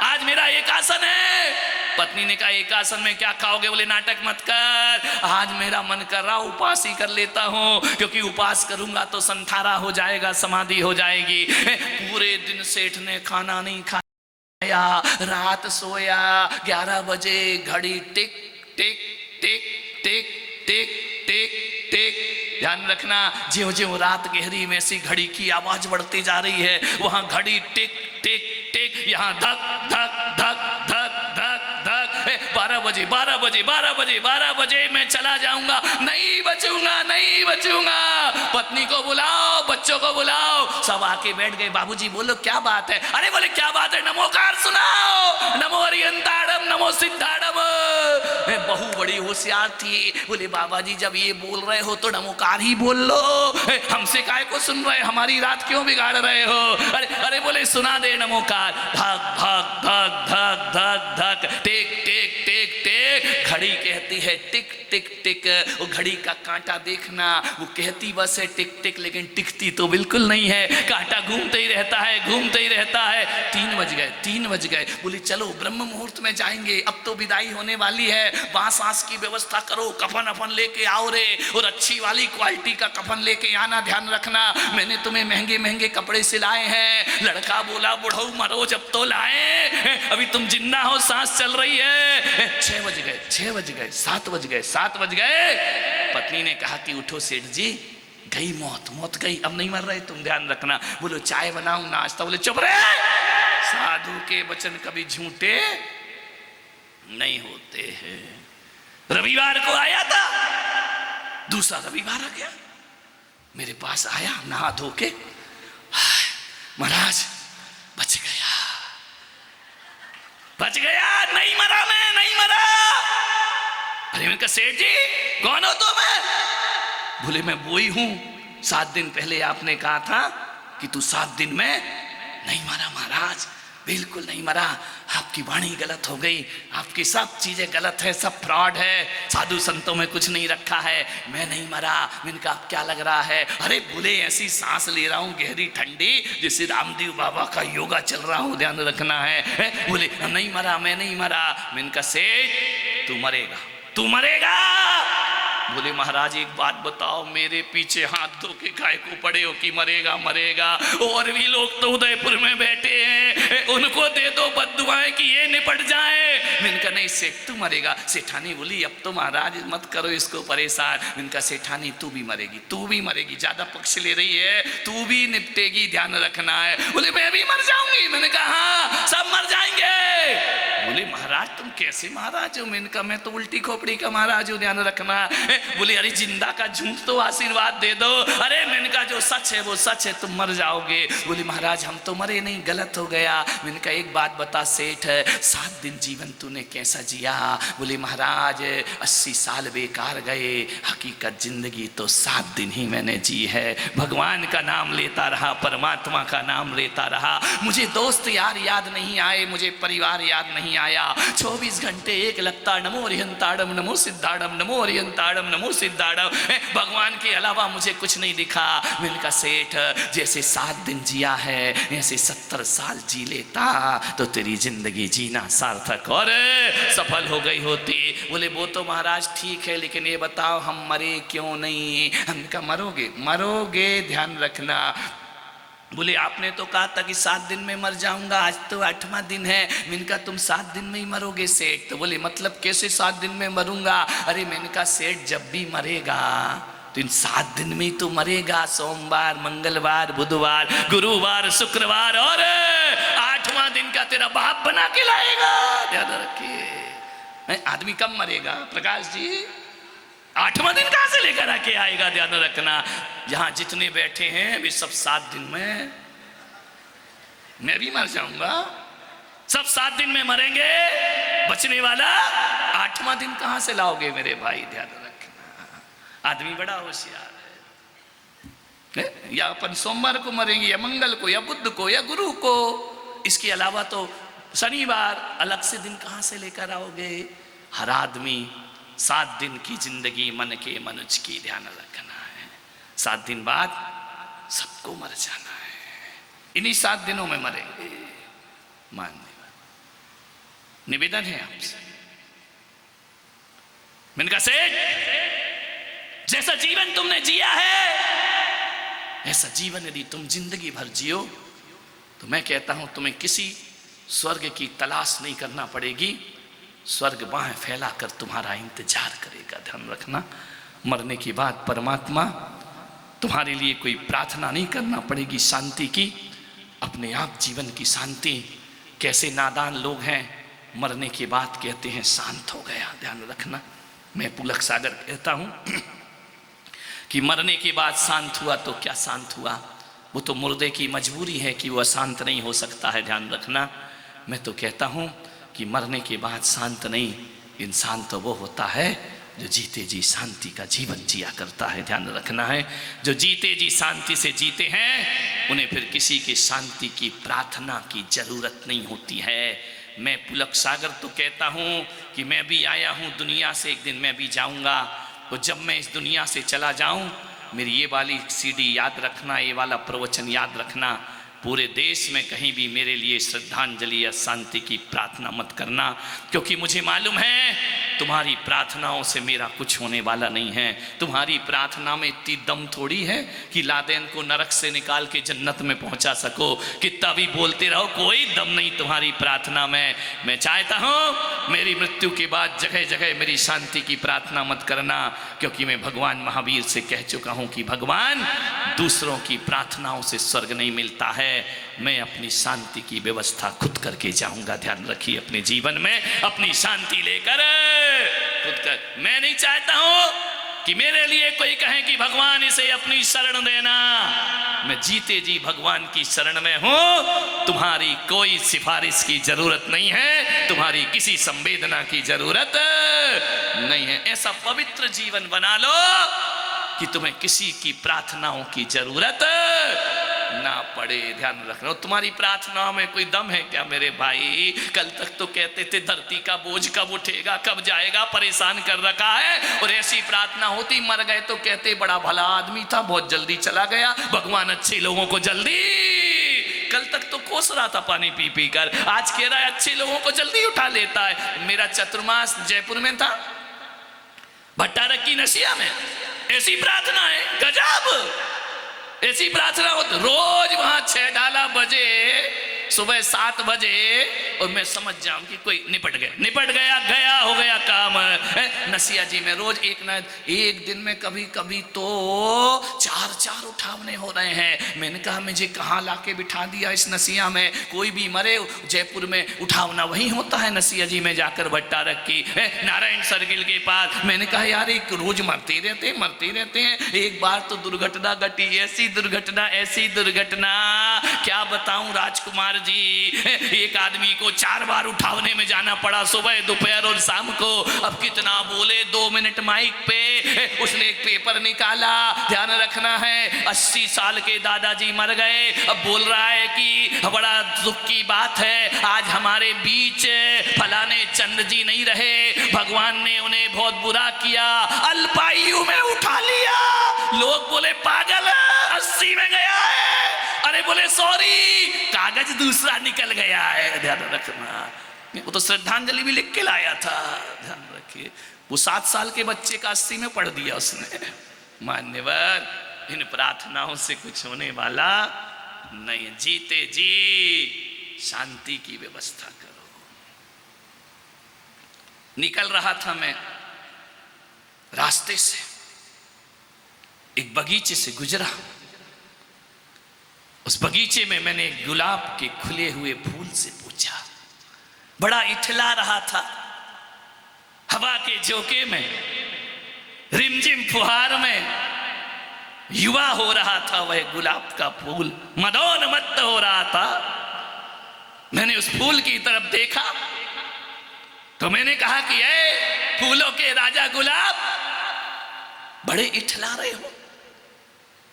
आज मेरा एक आसन है। पत्नी ने कहा एक आसन में क्या खाओगे? बोले नाटक मत कर, आज मेरा मन कर रहा उपास ही कर लेता हूं, क्योंकि उपास करूंगा तो संथारा हो जाएगा, समाधि हो जाएगी। पूरे दिन सेठ ने खाना नहीं खाया, रात सोया। 11 बजे घड़ी टिक टिक टिक टिक टिक टिक टिक। ध्यान रखना, ज्यों ज्यों रात गहरी में सी घड़ी की आवाज बढ़ती जा रही है, वहां घड़ी टिक टिक टिक, यहाँ धक धक धक धक धक धक। 12 बजे 12 बजे 12 बजे 12 बजे मैं चला जाऊंगा, नहीं बचूंगा नहीं बचूंगा। पत्नी को बुलाओ, बच्चों को बुलाओ। सब आके बैठ गए। बाबूजी बोलो क्या बात है? अरे बोले क्या बात है? नमोकार सुनाओ, नमो अर्यंताड़म, नमो सिद्धाड़म। बहू बड़ी होशियार थी, बोले बाबा जी जब ये बोल रहे हो तो नमोकार ही बोल लो, हमसे काय को सुन रहे, हमारी रात क्यों बिगाड़ रहे हो? अरे अरे बोले सुना दे नमोकार। धक धक धक धक धक धक, टिक टिक टिक टिक। घड़ी कहती है टिक टिक टिक। वो घड़ी का कांटा देखना, वो कहती बस है टिक टिक, लेकिन टिकती तो बिल्कुल नहीं है, कांटा घूमते ही रहता है, घूमते ही रहता है। 3 बज गए, 3 बज गए। बोले चलो ब्रह्म मुहूर्त में जाएंगे, अब तो विदाई होने वाली है, बांस आंस की व्यवस्था करो, कफन अफन लेके आओ रे, और अच्छी वाली क्वालिटी का कफन लेके आना। ध्यान रखना मैंने तुम्हें महंगे महंगे कपड़े सिलाए हैं। लड़का बोला बुढ़ऊ मरो जब तो लाए, अभी तुम जिंदा हो, सांस चल रही है। 6 बज गए, 6 बज गए, 7 बज गए, 7 बज गए। पत्नी ने कहा कि उठो सेठ जी, गई मौत, मौत गई, अब नहीं मर रहे तुम, ध्यान रखना। बोलो चाय बनाऊं, नाश्ता? बोले चुप रहे, साधु के वचन कभी झूठे नहीं होते हैं। रविवार को आया था, दूसरा रविवार आ गया, मेरे पास आया नहा धो के, महाराज बच गया, बच गया, नहीं मरा मैं, नहीं मरा। मैंने कहा सेठ जी कौन हो तुम? बोले मैं वो ही हूं, 7 दिन पहले आपने कहा था कि तू 7 दिन में नहीं मरा महाराज, बिल्कुल नहीं मरा, आपकी वाणी गलत हो गई, आपकी सब चीजें गलत है, सब फ्रॉड है, साधु संतों में कुछ नहीं रखा है, मैं नहीं मरा। मैंने कहा क्या लग रहा है? अरे बोले ऐसी सांस ले रहा हूँ गहरी ठंडी जैसे रामदेव बाबा का योगा चल रहा हूँ, ध्यान रखना है। बोले नहीं मरा, मैं नहीं मरा। मैंने कहा सेठ तू मरेगा, तू मरेगा। बोले महाराज एक बात बताओ, मेरे पीछे हाथ धो के काय को पड़े हो कि मरेगा मरेगा? और भी लोग तो उदयपुर में बैठे हैं, उनको दे दो बद्दुआएं कि ये निपट जाए। मैंने कहा नहीं सेठ तू मरेगा। सेठानी बोली अब तो महाराज मत करो इसको परेशान। मैंने कहा सेठानी तू भी मरेगी, तू भी मरेगी, ज्यादा पक्ष ले रही है, तू भी निपटेगी, ध्यान रखना है। बोले मैं भी मर जाऊंगी। मैंने कहा हाँ सब मर जाएंगे। बोले महाराज तुम कैसे महाराज हो? मैंने कहा मैं तो उल्टी खोपड़ी का महाराज हूँ, ध्यान रखना। बोले अरे जिंदा का झूठ तो आशीर्वाद दे दो। अरे मैंने कहा जो सच है वो सच है, तुम मर जाओगे। बोले महाराज हम तो मरे नहीं, गलत हो गया। मैंने कहा एक बात बता सेठ, 7 दिन जीवन तूने कैसा जिया? बोले महाराज 80 साल बेकार गए, हकीकत जिंदगी तो 7 दिन ही मैंने जी है। भगवान का नाम लेता रहा, परमात्मा का नाम लेता रहा। मुझे दोस्त यार याद नहीं आए, मुझे परिवार याद नहीं आया। 24 घंटे एक लगता नमो अरिहंताड़म नमो सिद्धाड़म नमो अरिहंताड़म नमो सिद्धाड़म, भगवान के अलावा मुझे कुछ नहीं दिखा। मैंने कहा सेठ जैसे 7 दिन जिया है ऐसे 70 साल जी लेता तो तेरी जिंदगी जीना सार्थक और सफल हो गई होती। बोले वो तो महाराज ठीक है, लेकिन ये बताओ हम मरे क्यों नहीं? हमने कहा मरोगे मरोगे, ध्यान रखना। बोले आपने तो कहा था कि 7 दिन में मर जाऊंगा, आज तो 8वां दिन है। मैंने कहा तुम 7 दिन में ही मरोगे सेठ? तो बोले मतलब कैसे 7 दिन में मरूंगा? अरे मैंने कहा सेठ जब भी मरेगा तो इन 7 दिन में ही तो मरेगा, सोमवार मंगलवार बुधवार गुरुवार शुक्रवार और 8वां दिन का तेरा बाप बना के लाएगा, ध्यान रखिए। आदमी कब मरेगा प्रकाश जी? 8वां दिन कहां से लेकर आके आएगा, ध्यान रखना। यहां जितने बैठे हैं वे सब 7 दिन में, मैं भी मर जाऊंगा, सब 7 दिन में मरेंगे, बचने वाला 8वां दिन कहां से लाओगे मेरे भाई, ध्यान रखना। आदमी बड़ा होशियार है, या अपन सोमवार को मरेंगे या मंगल को या बुध को या गुरु को, इसके अलावा तो शनिवार, अलग से दिन कहां से लेकर आओगे? हर आदमी 7 दिन की जिंदगी मन के मनुज की, ध्यान रखना है। 7 दिन बाद सबको मर जाना है, इन्हीं 7 दिनों में मरेंगे। मान निवेदन है आपसे। मैंने कहा सेठ जैसा जीवन तुमने जिया है ऐसा जीवन यदि तुम जिंदगी भर जियो तो मैं कहता हूं तुम्हें किसी स्वर्ग की तलाश नहीं करना पड़ेगी, स्वर्ग बाहें फैलाकर तुम्हारा इंतजार करेगा, ध्यान रखना। मरने के बाद परमात्मा तुम्हारे लिए कोई प्रार्थना नहीं करना पड़ेगी शांति की, अपने आप जीवन की शांति। कैसे नादान लोग हैं, मरने के बाद कहते हैं शांत हो गया, ध्यान रखना। मैं पुलक सागर कहता हूं कि मरने के बाद शांत हुआ तो क्या शांत हुआ, वो तो मुर्दे की मजबूरी है कि वो अशांत नहीं हो सकता है, ध्यान रखना। मैं तो कहता हूं कि मरने के बाद शांत नहीं, इंसान तो वो होता है जो जीते जी शांति का जीवन जिया करता है, ध्यान रखना है। जो जीते जी शांति से जीते हैं उन्हें फिर किसी की शांति की प्रार्थना की जरूरत नहीं होती है। मैं पुलक सागर तो कहता हूँ कि मैं भी आया हूँ दुनिया से, एक दिन मैं भी जाऊँगा। तो जब मैं इस दुनिया से चला जाऊँ मेरी ये वाली सीडी याद रखना, ये वाला प्रवचन याद रखना, पूरे देश में कहीं भी मेरे लिए श्रद्धांजलि या शांति की प्रार्थना मत करना, क्योंकि मुझे मालूम है तुम्हारी प्रार्थनाओं से मेरा कुछ होने वाला नहीं है। तुम्हारी प्रार्थना में इतनी दम थोड़ी है कि लादेन को नरक से निकाल के जन्नत में पहुंचा सको। कितना भी बोलते रहो, कोई दम नहीं तुम्हारी प्रार्थना में। मैं चाहता हूं मेरी मृत्यु के बाद जगह जगह मेरी शांति की प्रार्थना मत करना, क्योंकि मैं भगवान महावीर से कह चुका हूं कि भगवान दूसरों की प्रार्थनाओं से स्वर्ग नहीं मिलता है। मैं अपनी शांति की व्यवस्था खुद करके जाऊंगा, ध्यान रखिए। अपने जीवन में अपनी शांति लेकर खुद कर। मैं नहीं चाहता हूं कि मेरे लिए कोई कहे कि भगवान इसे अपनी शरण देना। मैं जीते जी भगवान की शरण में हूं, तुम्हारी कोई सिफारिश की जरूरत नहीं है, तुम्हारी किसी संवेदना की जरूरत नहीं है। ऐसा पवित्र जीवन बना लो कि तुम्हें किसी की प्रार्थनाओं की जरूरत ना पड़े। ध्यान रखना। तुम्हारी प्रार्थनाओं में कोई दम है क्या मेरे भाई? कल तक तो कहते थे धरती का बोझ कब उठेगा, कब जाएगा, परेशान कर रखा है। और ऐसी प्रार्थना होती, मर गए तो कहते बड़ा भला आदमी था, बहुत जल्दी चला गया, भगवान अच्छे लोगों को जल्दी। कल तक तो कोस रहा था पानी पी पी कर, आज कह रहा है अच्छे लोगों को जल्दी उठा लेता है। मेरा चतुर्मास जयपुर में था, भट्टारक की नसिया में, ऐसी प्रार्थना है गजब। ऐसी प्रार्थना हो तो रोज वहां 6 बजे, सुबह 7 बजे, और मैं समझ जाऊं कि कोई निपट गया, गया हो गया काम है। नसिया जी में रोज एक दिन में कभी कभी तो 4 उठावने हो रहे हैं। मैंने कहा मुझे कहाँ लाके बिठा दिया इस नसिया में, कोई भी मरे जयपुर में उठावना वही होता है नसिया जी में जाकर, भट्टारक की नारायण सर्किल के पास। मैंने कहा यार एक रोज मरते रहते हैं। एक बार तो दुर्घटना घटी, ऐसी दुर्घटना क्या बताऊं राजकुमार जी, एक आदमी को 4 बार उठावने में जाना पड़ा, सुबह दोपहर और शाम को। अब कितना बोले, 2 मिनट माइक पे उसने एक पेपर निकाला। ध्यान रखना है 80 साल के दादाजी मर गए। अब बोल रहा है कि बड़ा दुख की बात है, आज हमारे बीच फलाने चंद जी नहीं रहे, भगवान ने उन्हें बहुत बुरा किया, अल्पायु में उठा लिया। लोग बोले पागल 80 में गया है, अरे बोले सॉरी कागज दूसरा निकल गया है। ध्यान रखना, वो तो श्रद्धांजलि भी लिख के लाया था। ध्यान रखिए, वो 7 साल के बच्चे का 80 में पढ़ दिया उसने। मान्यवर, इन प्रार्थनाओं से कुछ होने वाला नहीं। जीते जी शांति की व्यवस्था करो। निकल रहा था मैं रास्ते से, एक बगीचे से गुजरा। उस बगीचे में मैंने गुलाब के खुले हुए फूल से पूछा, बड़ा इठला रहा था। हवा के झोंके में, रिमझिम फुहार में युवा हो रहा था वह गुलाब का फूल, मदोन्मत्त हो रहा था। मैंने उस फूल की तरफ देखा तो मैंने कहा कि ऐ फूलों के राजा गुलाब, बड़े इठला रहे हो,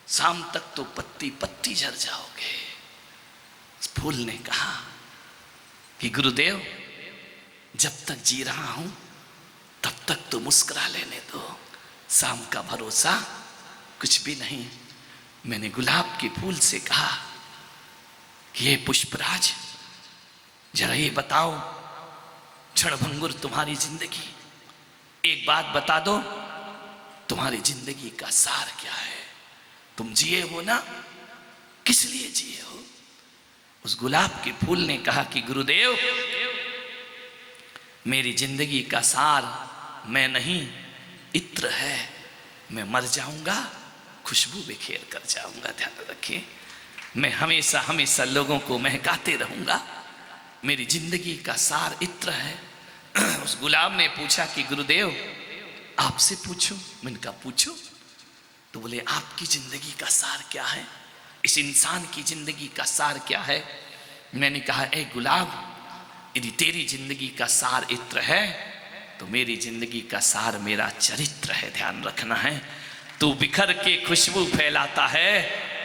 शाम तक तो पत्ती पत्ती झड़ जाओगे। उस फूल ने कहा कि गुरुदेव, जब तक जी रहा हूं तब तक तो मुस्कुरा लेने दो, शाम का भरोसा कुछ भी नहीं। मैंने गुलाब के फूल से कहा कि ये पुष्पराज, जरा ये बताओ, क्षणभंगुर तुम्हारी जिंदगी, एक बात बता दो, तुम्हारी जिंदगी का सार क्या है? तुम जिए हो ना, किस लिए जिए हो? उस गुलाब के फूल ने कहा कि गुरुदेव, मेरी जिंदगी का सार मैं नहीं, इत्र है। मैं मर जाऊंगा, खुशबू बिखेर कर जाऊंगा। ध्यान रखिए, मैं हमेशा हमेशा लोगों को महकाते रहूंगा। मेरी जिंदगी का सार इत्र है। उस गुलाब ने पूछा कि गुरुदेव आपसे पूछूं? मैंने कहा पूछो। तो बोले आपकी जिंदगी का सार क्या है, इस इंसान की जिंदगी का सार क्या है? मैंने कहा ए गुलाब, यदि तेरी जिंदगी का सार इत्र है तो मेरी जिंदगी का सार मेरा चरित्र है। ध्यान रखना है, तू बिखर के खुशबू फैलाता है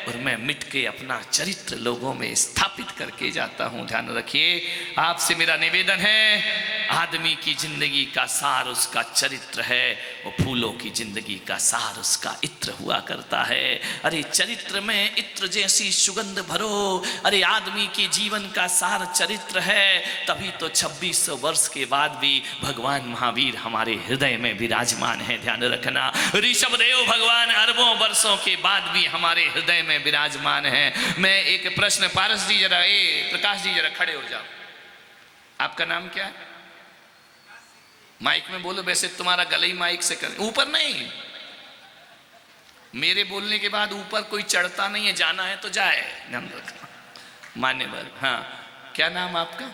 और मैं मिट के अपना चरित्र लोगों में स्थापित करके जाता हूं। ध्यान रखिए, आपसे मेरा निवेदन है, आदमी की जिंदगी का सार उसका चरित्र है, वो फूलों की जिंदगी का सार उसका इत्र हुआ करता है। अरे चरित्र में इत्र जैसी सुगंध भरो। अरे आदमी के जीवन का सार चरित्र है, तभी तो 2600 वर्ष के बाद भी भगवान महावीर हमारे हृदय में विराजमान है। ध्यान रखना, ऋषभदेव भगवान अरबों वर्षों के बाद भी हमारे हृदय में विराजमान है। मैं एक प्रश्न, पारस जी जरा, प्रकाश जी जरा खड़े हो जाओ। आपका नाम क्या है? माइक में बोलो, वैसे तुम्हारा गला ही माइक से कर, ऊपर नहीं। मेरे बोलने के बाद ऊपर कोई चढ़ता नहीं है, जाना है तो जाए। ध्यान रखना, मान्यवर। हाँ, क्या नाम आपका?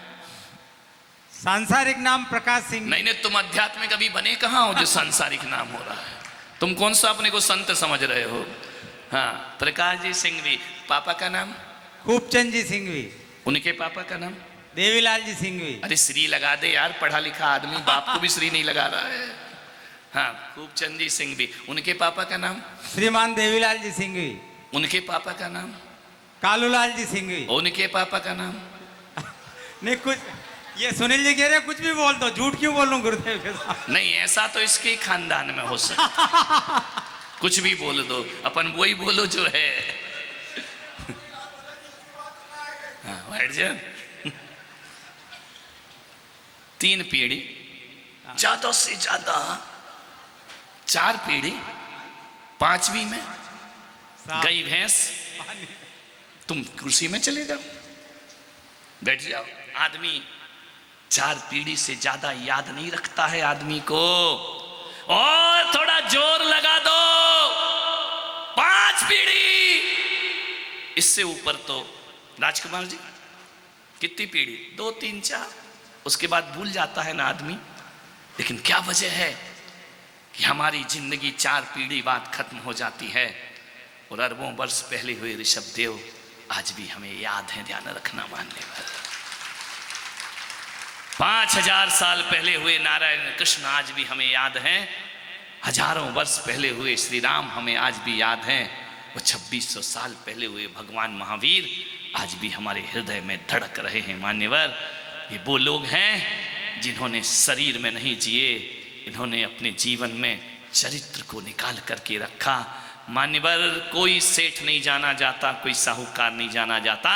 सांसारिक नाम प्रकाश सिंह। नहीं, तुम अध्यात्म में कभी बने कहाँ हो जो सांसारिक नाम हो रहा है? तुम कौन सा अपने को संत समझ रहे हो? हाँ, प्रकाश जी सिंघवी। पापा का नाम? खूबचंद जी सिंघवी। उनके पापा का नाम? देवीलाल जी सिंघवी। अरे श्री लगा दे यार, पढ़ा लिखा आदमी, बाप को भी श्री नहीं लगा रहा है। हाँ, खूबचंद सिंह भी। उनके पापा का नाम? श्रीमान देवीलाल जी सिंह। उनके पापा का नाम? कालूलाल जी सिंह। उनके पापा का नाम? नहीं, कुछ ये सुनील जी कह रहे कुछ भी बोल दो, झूठ क्यों बोलूं गुरुदेव के साथ? नहीं, ऐसा तो इसके ही खानदान में हो सकता। कुछ भी बोल दो, अपन वही बोलो जो है। हाँ, बैठ जा। 3 पीढ़ी, ज्यादा से ज्यादा 4 पीढ़ी, 5वीं में गई भैंस। तुम कुर्सी में चले जाओ, बैठ जाओ। आदमी 4 पीढ़ी से ज्यादा याद नहीं रखता है आदमी को। और थोड़ा जोर लगा दो, 5 पीढ़ी, इससे ऊपर तो राजकुमार जी कितनी पीढ़ी? 2, 3, 4, उसके बाद भूल जाता है ना आदमी। लेकिन क्या वजह है कि हमारी जिंदगी 4 पीढ़ी बाद खत्म हो जाती है और अरबों वर्ष पहले हुए ऋषभ देव आज भी हमें याद है। ध्यान रखना मानने वाले। 5000 साल पहले हुए नारायण कृष्ण आज भी हमें याद हैं। हजारों वर्ष पहले हुए श्री राम हमें आज भी याद हैं। वो 2600 साल पहले हुए भगवान महावीर आज भी हमारे हृदय में धड़क रहे हैं। मान्यवर, ये वो लोग हैं जिन्होंने शरीर में नहीं जिए, इन्होंने अपने जीवन में चरित्र को निकाल करके रखा। मान्यवर, कोई सेठ नहीं जाना जाता, कोई साहूकार नहीं जाना जाता,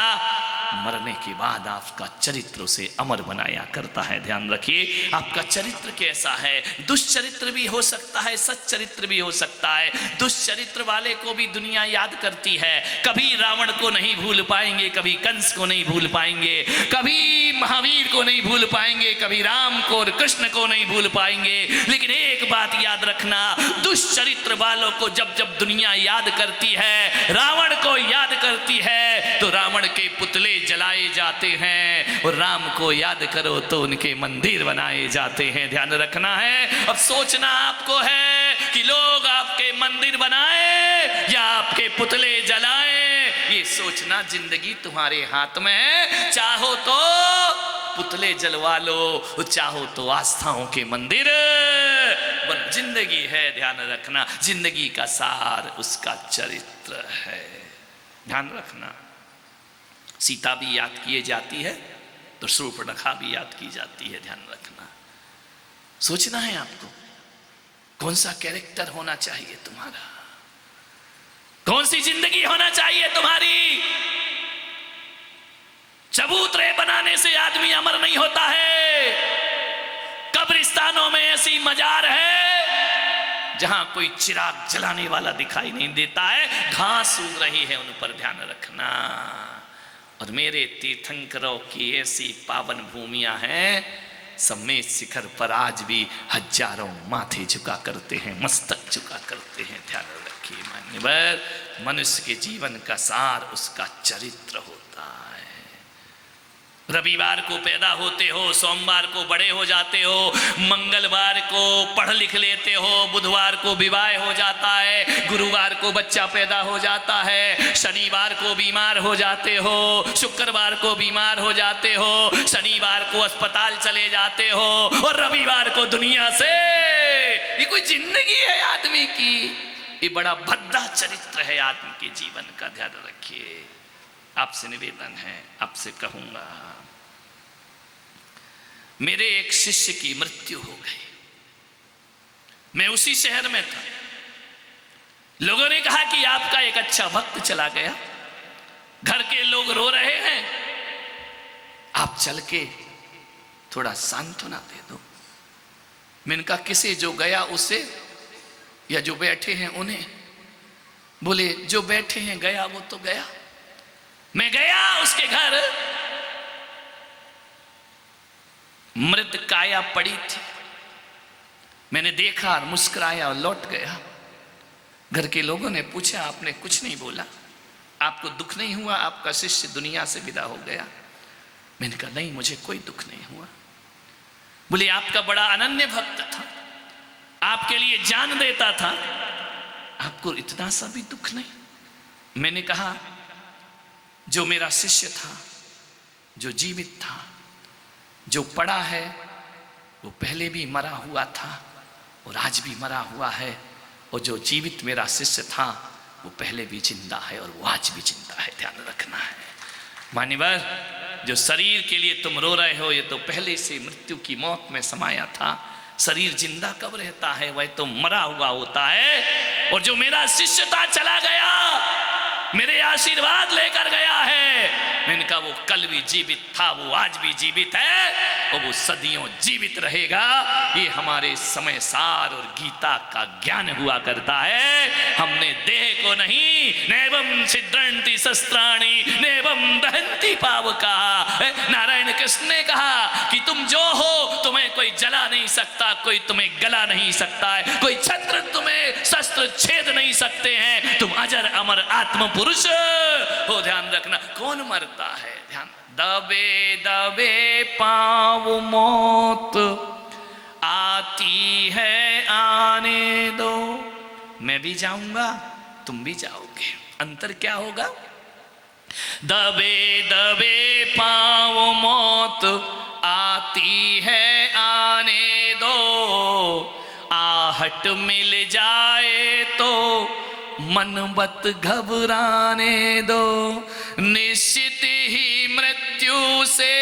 मरने के बाद आपका चरित्र उसे अमर बनाया करता है। ध्यान रखिए, आपका चरित्र कैसा है। दुष्चरित्र भी हो सकता है, सच्चरित्र भी हो सकता है। दुष्चरित्र वाले को भी दुनिया याद करती है। कभी रावण को नहीं भूल पाएंगे, कभी कंस को नहीं भूल पाएंगे, कभी महावीर को नहीं भूल पाएंगे, कभी राम को और कृष्ण को नहीं भूल पाएंगे। लेकिन एक बात याद रखना, दुष्चरित्र वालों को जब जब दुनिया याद करती है, रावण को याद करती है, तो रावण के पुतले जलाए जाते हैं, और राम को याद करो तो उनके मंदिर बनाए जाते हैं। ध्यान रखना है। अब सोचना आपको है कि लोग आपके मंदिर बनाए या आपके पुतले जलाएं। ये सोचना जिंदगी तुम्हारे हाथ में है। चाहो तो पुतले जलवा लो, चाहो तो आस्थाओं के मंदिर बन। जिंदगी है, ध्यान रखना, जिंदगी का सार उसका चरित्र है। ध्यान रखना। सीता भी याद किए जाती है तो शूर्पणखा भी याद की जाती है। ध्यान रखना। सोचना है आपको कौन सा कैरेक्टर होना चाहिए तुम्हारा, कौन सी जिंदगी होना चाहिए तुम्हारी। चबूतरे बनाने से आदमी अमर नहीं होता है। कब्रिस्तानों में ऐसी मजार है जहां कोई चिराग जलाने वाला दिखाई नहीं देता है, घास उग रही है उन पर। ध्यान रखना। और मेरे तीर्थंकरों की ऐसी पावन भूमियां हैं, समेत शिखर पर आज भी हजारों माथे झुका करते हैं, मस्तक झुका करते हैं। ध्यान रखिए मान्यवर, मनुष्य के जीवन का सार उसका चरित्र होता है। रविवार को पैदा होते हो, सोमवार को बड़े हो जाते हो, मंगलवार को पढ़ लिख लेते हो, बुधवार को विवाह हो जाता है, गुरुवार को बच्चा पैदा हो जाता है, शनिवार को बीमार हो जाते हो, शुक्रवार को बीमार हो जाते हो, शनिवार को अस्पताल चले जाते हो, और रविवार को दुनिया से। ये कोई जिंदगी है आदमी की? ये बड़ा भद्दा चरित्र है आदमी के जीवन का। ध्यान रखिए। आपसे निवेदन है, आपसे कहूंगा, मेरे एक शिष्य की मृत्यु हो गई। मैं उसी शहर में था। लोगों ने कहा कि आपका एक अच्छा भक्त चला गया, घर के लोग रो रहे हैं, आप चल के थोड़ा सांत्वना दे दो। मैंने कहा किसे? जो गया उसे या जो बैठे हैं उन्हें? बोले जो बैठे हैं गया वो तो गया। मैं गया उसके घर, मृत काया पड़ी थी। मैंने देखा और मुस्कुराया और लौट गया। घर के लोगों ने पूछा आपने कुछ नहीं बोला, आपको दुख नहीं हुआ आपका शिष्य दुनिया से विदा हो गया? मैंने कहा नहीं, मुझे कोई दुख नहीं हुआ। बोले आपका बड़ा अनन्य भक्त था, आपके लिए जान देता था, आपको इतना सा भी दुख नहीं? मैंने कहा जो मेरा शिष्य था, जो जीवित था, जो पड़ा है, वो पहले भी मरा हुआ था, और आज भी मरा हुआ है, और जो जीवित मेरा शिष्य था वो पहले भी जिंदा है और वो आज भी जिंदा है, ध्यान रखना है। मान्यवर, जो शरीर के लिए तुम रो रहे हो ये तो पहले से मृत्यु की मौत में समाया था। शरीर जिंदा कब रहता है, वह तो मरा हुआ होता है। और जो मेरा शिष्य था चला गया, मेरे आशीर्वाद लेकर गया है, इनका वो कल भी जीवित था, वो आज भी जीवित है और वो सदियों जीवित रहेगा। ये हमारे समय सार और गीता का ज्ञान हुआ करता है। हमने देह को नहीं, नैवं छिद्रन्ति शस्त्राणि नैवं दहन्ति पावका। नारायण कृष्ण ने कहा कि तुम जो हो, तुम्हें कोई जला नहीं सकता, कोई तुम्हें गला नहीं सकता है, कोई छत्र तुम्हें शस्त्र छेद नहीं सकते हैं, तुम अजर अमर आत्म पुरुष हो। ध्यान रखना, कौन मरता है, ध्यान। दबे दबे पाँव मौत आती है आने दो, मैं भी जाऊंगा तुम भी जाओगे, अंतर क्या होगा? दबे दबे पाँव मौत आती है आने दो, आहट मिल जाए तो मन बत घबराने दो, निश्चित ही मृत्यु से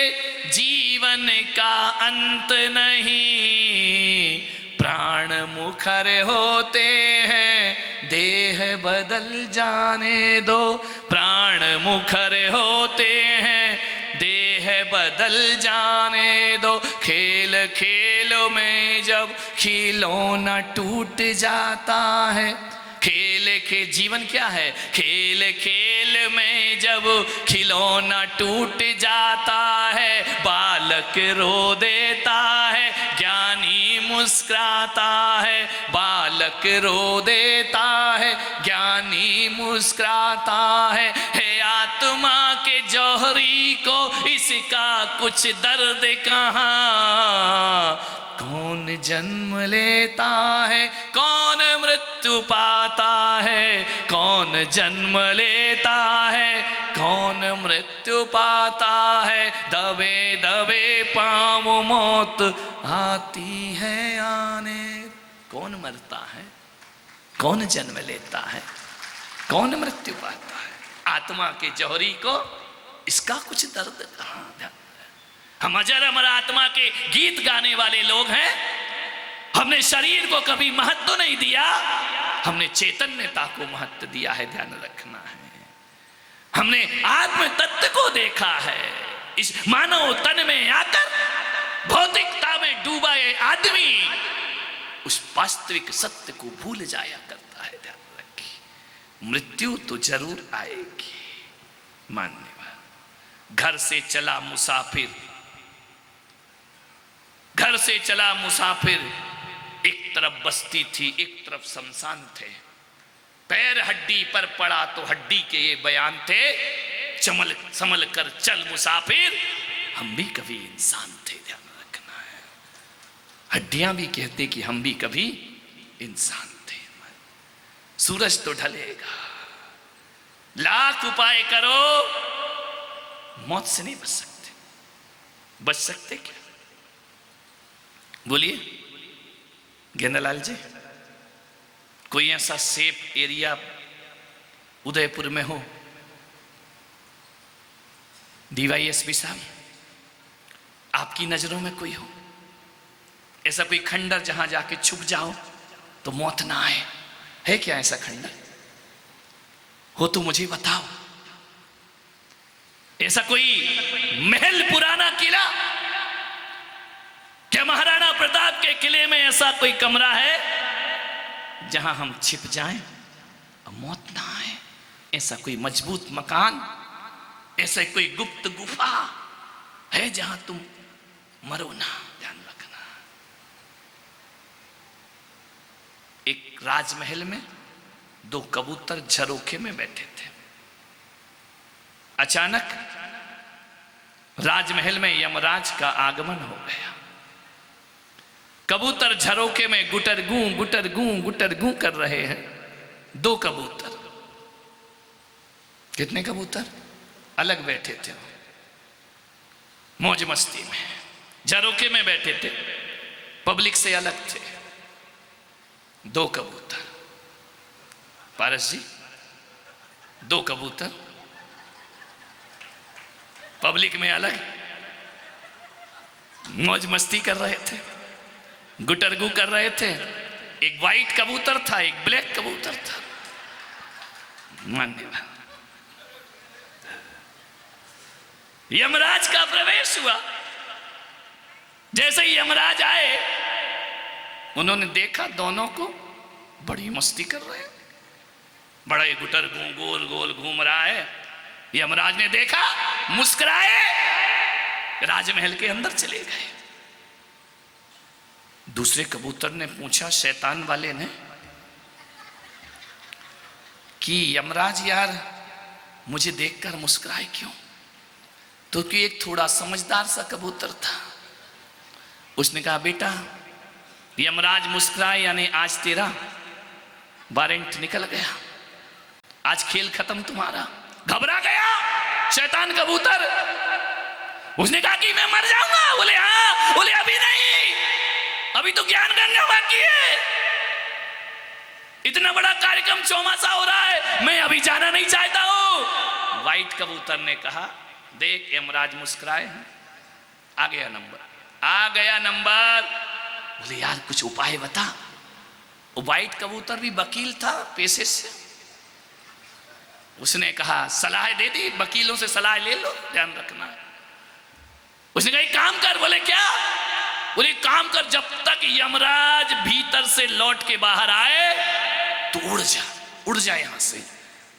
जीवन का अंत नहीं, प्राण मुखर होते हैं देह बदल जाने दो, प्राण मुखर होते हैं देह बदल जाने दो। खेल खेल में जब खिलौना टूट जाता है, खेल के जीवन क्या है? खेल खेल में जब खिलौना टूट जाता है, बालक रो देता है ज्ञानी मुस्कुराता है, बालक रो देता है ज्ञानी मुस्कुराता है आत्मा के जौहरी को इसका कुछ दर्द कहाँ, कौन जन्म लेता है कौन मृत्यु पाता है, कौन जन्म लेता है कौन मृत्यु पाता है, दबे दबे पाँव मौत आती है आने। कौन मरता है, कौन जन्म लेता है, कौन मृत्यु पाता है? आत्मा के जौहरी को इसका कुछ दर्द कहाँ? हम अजर अमर आत्मा के गीत गाने वाले लोग हैं। हमने शरीर को कभी महत्व नहीं दिया, हमने चैतन्यता को महत्व दिया है, ध्यान रखना है। हमने आत्म तत्व को देखा है। इस मानव तन में आकर भौतिकता में डूबा ये आदमी उस वास्तविक सत्य को भूल जाया करता है, ध्यान रखिए। मृत्यु तो जरूर आएगी, मान्यवर। घर से चला मुसाफिर, घर से चला मुसाफिर, एक तरफ बस्ती थी एक तरफ शमशान थे, पैर हड्डी पर पड़ा तो हड्डी के ये बयान थे, चमल संभल कर चल मुसाफिर, हम भी कभी इंसान थे, ध्यान रखना है। हड्डियां भी कहते कि हम भी कभी इंसान थे। सूरज तो ढलेगा, लाख उपाय करो, मौत से नहीं बच सकते। बच सकते क्या? बोलिए गेंदालाल जी, कोई ऐसा सेफ एरिया उदयपुर में हो? डीवाईएसपी साहब, आपकी नजरों में कोई हो ऐसा कोई खंडर जहां जाके छुप जाओ तो मौत ना आए? है क्या ऐसा खंडर? हो तो मुझे बताओ। ऐसा कोई महल, पुराना किला, क्या महाराणा प्रताप के किले में ऐसा कोई कमरा है जहां हम छिप जाएं और मौत ना आए? ऐसा कोई मजबूत मकान, ऐसा कोई गुप्त गुफा है जहां तुम मरो ना? ध्यान रखना। एक राजमहल में दो कबूतर झरोखे में बैठे थे। अचानक राजमहल में यमराज का आगमन हो गया। कबूतर झरोखे में गुटर गूं कर रहे हैं। दो कबूतर, कितने कबूतर अलग बैठे थे, मौज मस्ती में झरोखे में बैठे थे, पब्लिक से अलग थे। 2 कबूतर, पारस जी 2 कबूतर पब्लिक में अलग मौज मस्ती कर रहे थे, गुटरगू कर रहे थे। एक वाइट कबूतर था, एक ब्लैक कबूतर था। मान्यवर यमराज का प्रवेश हुआ। जैसे ही यमराज आए, उन्होंने देखा दोनों को बड़ी मस्ती कर रहे हैं, बड़ा ही गुटरगू गोल गोल घूम रहा है। यमराज ने देखा, मुस्कुराए, राजमहल के अंदर चले गए। दूसरे कबूतर ने पूछा शैतान वाले ने कि यमराज यार मुझे देखकर मुस्कुराए क्यों? तो कि एक थोड़ा समझदार सा कबूतर था, उसने कहा बेटा यमराज मुस्कुराए यानी आज तेरा वारंट निकल गया, आज खेल खत्म तुम्हारा। घबरा गया शैतान कबूतर, उसने कहा कि मैं मर जाऊंगा। बोले हाँ, बोले अभी नहीं, अभी तो ज्ञान गंगा बाकी है, इतना बड़ा कार्यक्रम चौमासा हो रहा है, मैं अभी जाना नहीं चाहता हूं। वाइट कबूतर ने कहा देख यमराज मुस्कुराए हैं, आ गया नंबर, आ गया नंबर। बोले यार कुछ उपाय बता। वो वाइट कबूतर भी वकील था पेशे से, उसने कहा सलाह दे दी, वकीलों से सलाह ले लो, ध्यान रखना। उसने कहा एक काम कर। बोले क्या? बोले काम कर, जब तक यमराज भीतर से लौट के बाहर आए तो उड़ जा यहां से।